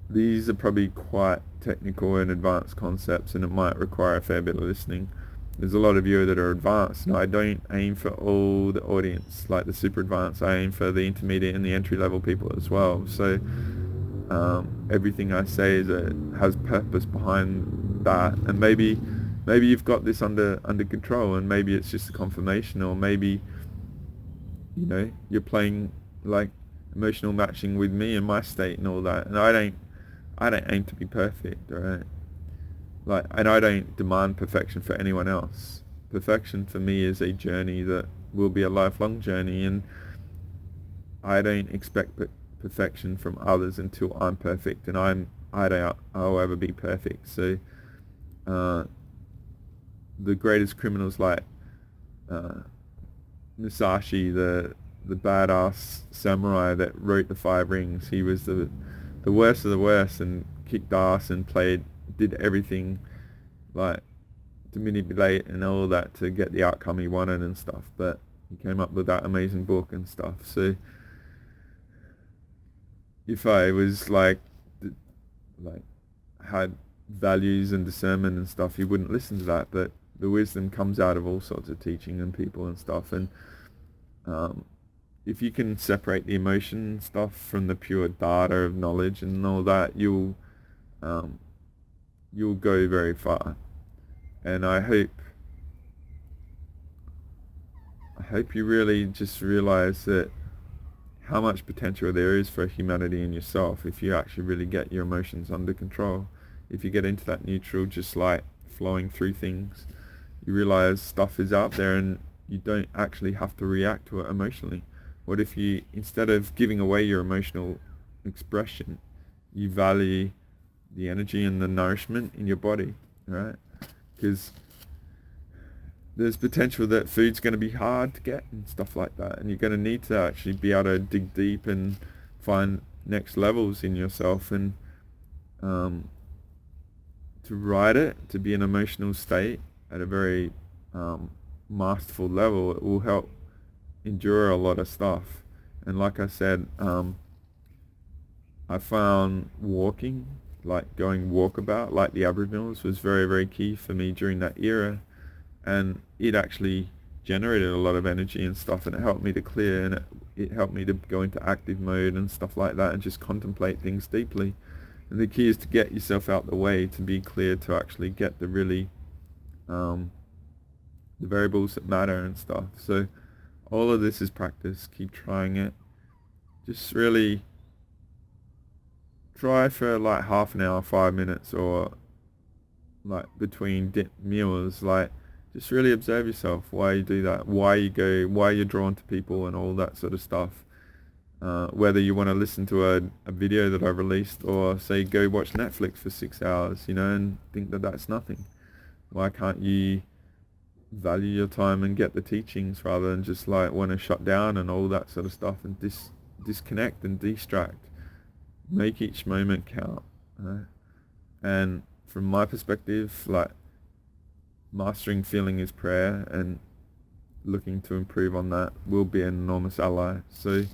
these are probably quite technical and advanced concepts, and it might require a fair bit of listening. There's a lot of you that are advanced, and I don't aim for all the audience, like the super advanced. I aim for the intermediate and the entry level people as well. So everything I say has purpose behind that, and maybe you've got this under control, and maybe it's just a confirmation, or maybe you're playing like emotional matching with me and my state and all that. And I don't aim to be perfect, alright? Like, and I don't demand perfection for anyone else. Perfection for me is a journey that will be a lifelong journey, and I don't expect perfection from others until I'm perfect, and I'll ever be perfect. So the greatest criminals like Musashi, the badass samurai that wrote the 5 Rings, he was the worst of the worst, and kicked ass and did everything like to manipulate and all that to get the outcome he wanted and stuff. But he came up with that amazing book and stuff. So if I was had values and discernment and stuff, you wouldn't listen to that. But the wisdom comes out of all sorts of teaching and people and stuff. And if you can separate the emotion stuff from the pure data of knowledge and all that, you'll go very far. And I hope you really just realize that how much potential there is for humanity in yourself if you actually really get your emotions under control. If you get into that neutral, just like flowing through things, you realize stuff is out there and you don't actually have to react to it emotionally. What if you, instead of giving away your emotional expression, you value the energy and the nourishment in your body, right? Because there's potential that food's going to be hard to get and stuff like that, and you're going to need to actually be able to dig deep and find next levels in yourself, and to ride it, to be in an emotional state at a very masterful level. It will help endure a lot of stuff. And like I said, I found walking, like going walkabout like the Aboriginals, was very, very key for me during that era. And it actually generated a lot of energy and stuff, and it helped me to clear, and it helped me to go into active mode and stuff like that and just contemplate things deeply. And the key is to get yourself out the way, to be clear, to actually get the really the variables that matter and stuff. So all of this is practice. Keep trying it. Just really try for like half an hour, 5 minutes, or like between meals, like just really observe yourself, why you do that, why you're drawn to people and all that sort of stuff. Whether you want to listen to a video that I released, or say go watch Netflix for 6 hours, and think that that's nothing. Why can't you value your time and get the teachings rather than just like want to shut down and all that sort of stuff, and disconnect and distract. Make each moment count. And from my perspective, like, mastering feeling is prayer, and looking to improve on that will be an enormous ally. So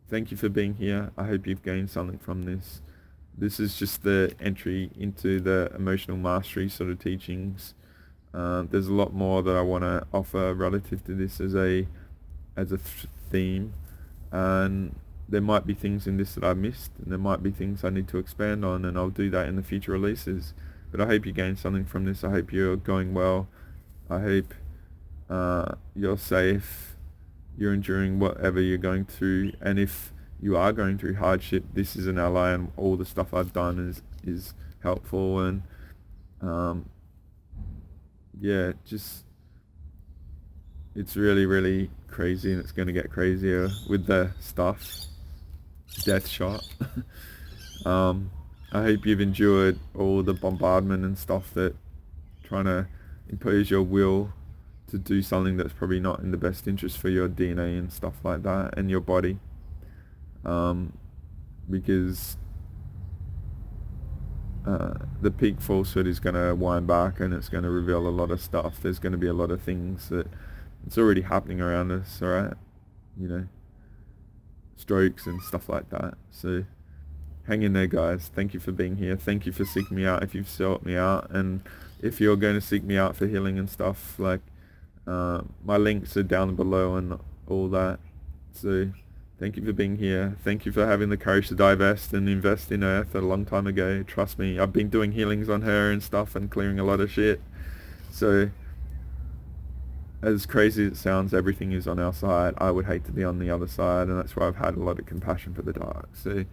thank you for being here. I hope you've gained something from this. This is just the entry into the emotional mastery sort of teachings. There's a lot more that I want to offer relative to this as a theme, and there might be things in this that I missed, and there might be things I need to expand on, and I'll do that in the future releases. But I hope you gain something from this. I hope you're going well. I hope you're safe, you're enduring whatever you're going through, and if you are going through hardship, this is an ally, and all the stuff I've done is helpful. And yeah, just, it's really, really crazy, and it's going to get crazier with the stuff. Death shot. I hope you've endured all the bombardment and stuff that trying to impose your will to do something that's probably not in the best interest for your DNA and stuff like that, and your body. Because the peak falsehood is going to wind back, and it's going to reveal a lot of stuff. There's going to be a lot of things that it's already happening around us, alright? Strokes and stuff like that. So hang in there, guys. Thank you for being here. Thank you for seeking me out if you've sought me out, and if you're going to seek me out for healing and stuff, like my links are down below and all that. So thank you for being here. Thank you for having the courage to divest and invest in Earth a long time ago. Trust me, I've been doing healings on her and stuff and clearing a lot of shit. So as crazy as it sounds, everything is on our side. I would hate to be on the other side, and that's why I've had a lot of compassion for the dark. So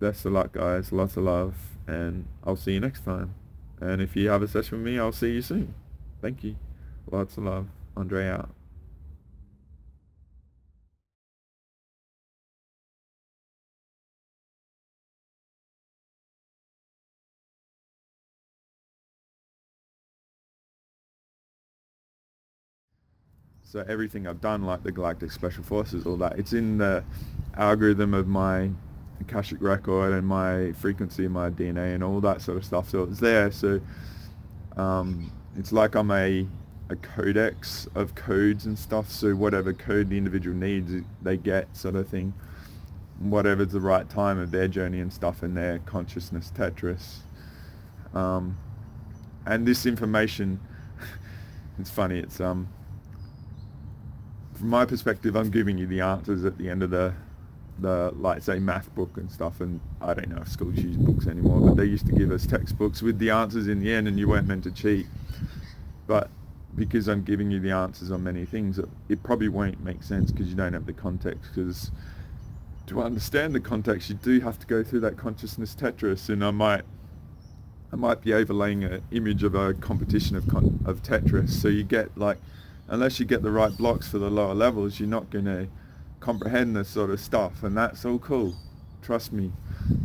best of luck, guys. Lots of love, and I'll see you next time. And if you have a session with me, I'll see you soon. Thank you. Lots of love. Andre out. So everything I've done, like the Galactic Special Forces, all that, it's in the algorithm of my Akashic record and my frequency, my DNA and all that sort of stuff. So it's there. So it's like I'm a codex of codes and stuff. So whatever code the individual needs, they get, sort of thing. whatever's the right time of their journey and stuff in their consciousness Tetris. And this information, it's funny, it's from my perspective, I'm giving you the answers at the end of the like say math book and stuff, and I don't know if schools use books anymore, but they used to give us textbooks with the answers in the end and you weren't meant to cheat. But because I'm giving you the answers on many things, it probably won't make sense because you don't have the context, because to understand the context you do have to go through that consciousness Tetris, and I might be overlaying an image of a competition of Tetris, so you get like, unless you get the right blocks for the lower levels, you're not going to comprehend this sort of stuff, and that's all cool. Trust me,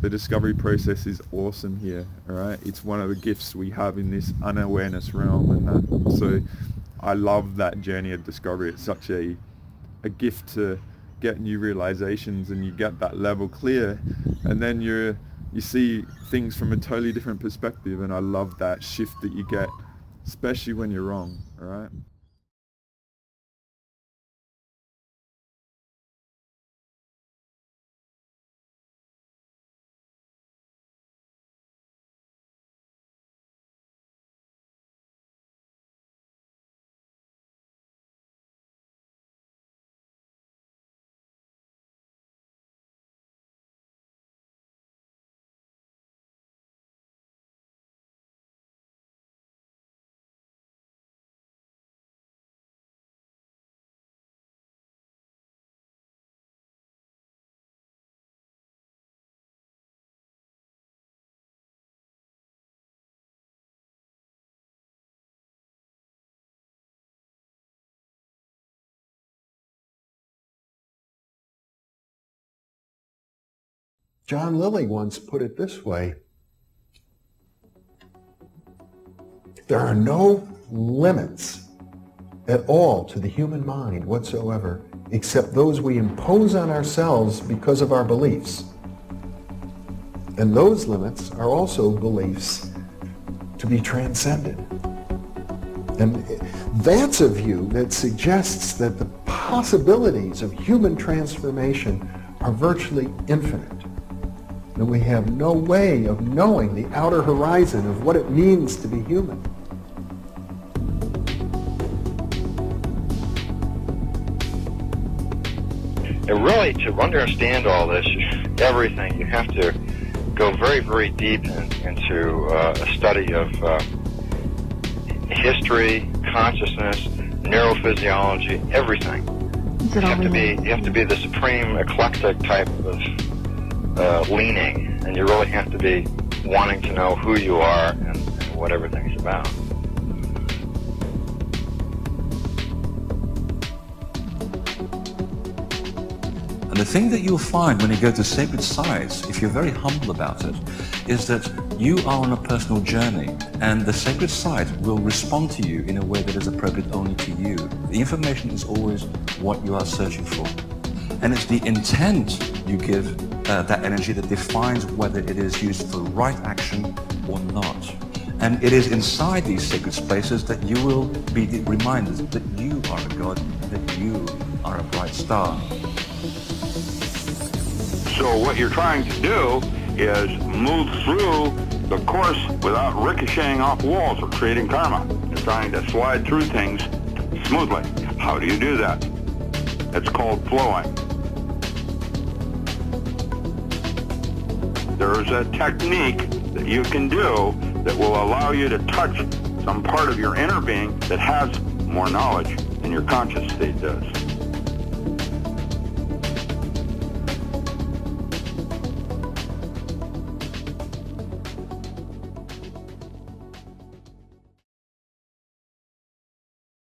the discovery process is awesome here, all right? It's one of the gifts we have in this unawareness realm, and that, so I love that journey of discovery. It's such a gift to get new realizations, and you get that level clear, and then you see things from a totally different perspective, and I love that shift that you get, especially when you're wrong, all right? John Lilly once put it this way: there are no limits at all to the human mind whatsoever, except those we impose on ourselves because of our beliefs. And those limits are also beliefs to be transcended. And that's a view that suggests that the possibilities of human transformation are virtually infinite. And we have no way of knowing the outer horizon of what it means to be human. And really, to understand all this, everything, you have to go very, very deep into a study of history, consciousness, neurophysiology, everything. You have to be the supreme eclectic type of leaning, and you really have to be wanting to know who you are and what everything's about. And the thing that you'll find when you go to sacred sites, if you're very humble about it, is that you are on a personal journey, and the sacred site will respond to you in a way that is appropriate only to you. The information is always what you are searching for. And it's the intent you give that energy that defines whether it is used for right action or not. And it is inside these sacred spaces that you will be reminded that you are a god, that you are a bright star. So what you're trying to do is move through the course without ricocheting off walls or creating karma. You're trying to slide through things smoothly. How do you do that? It's called flowing. There's a technique that you can do that will allow you to touch some part of your inner being that has more knowledge than your conscious state does.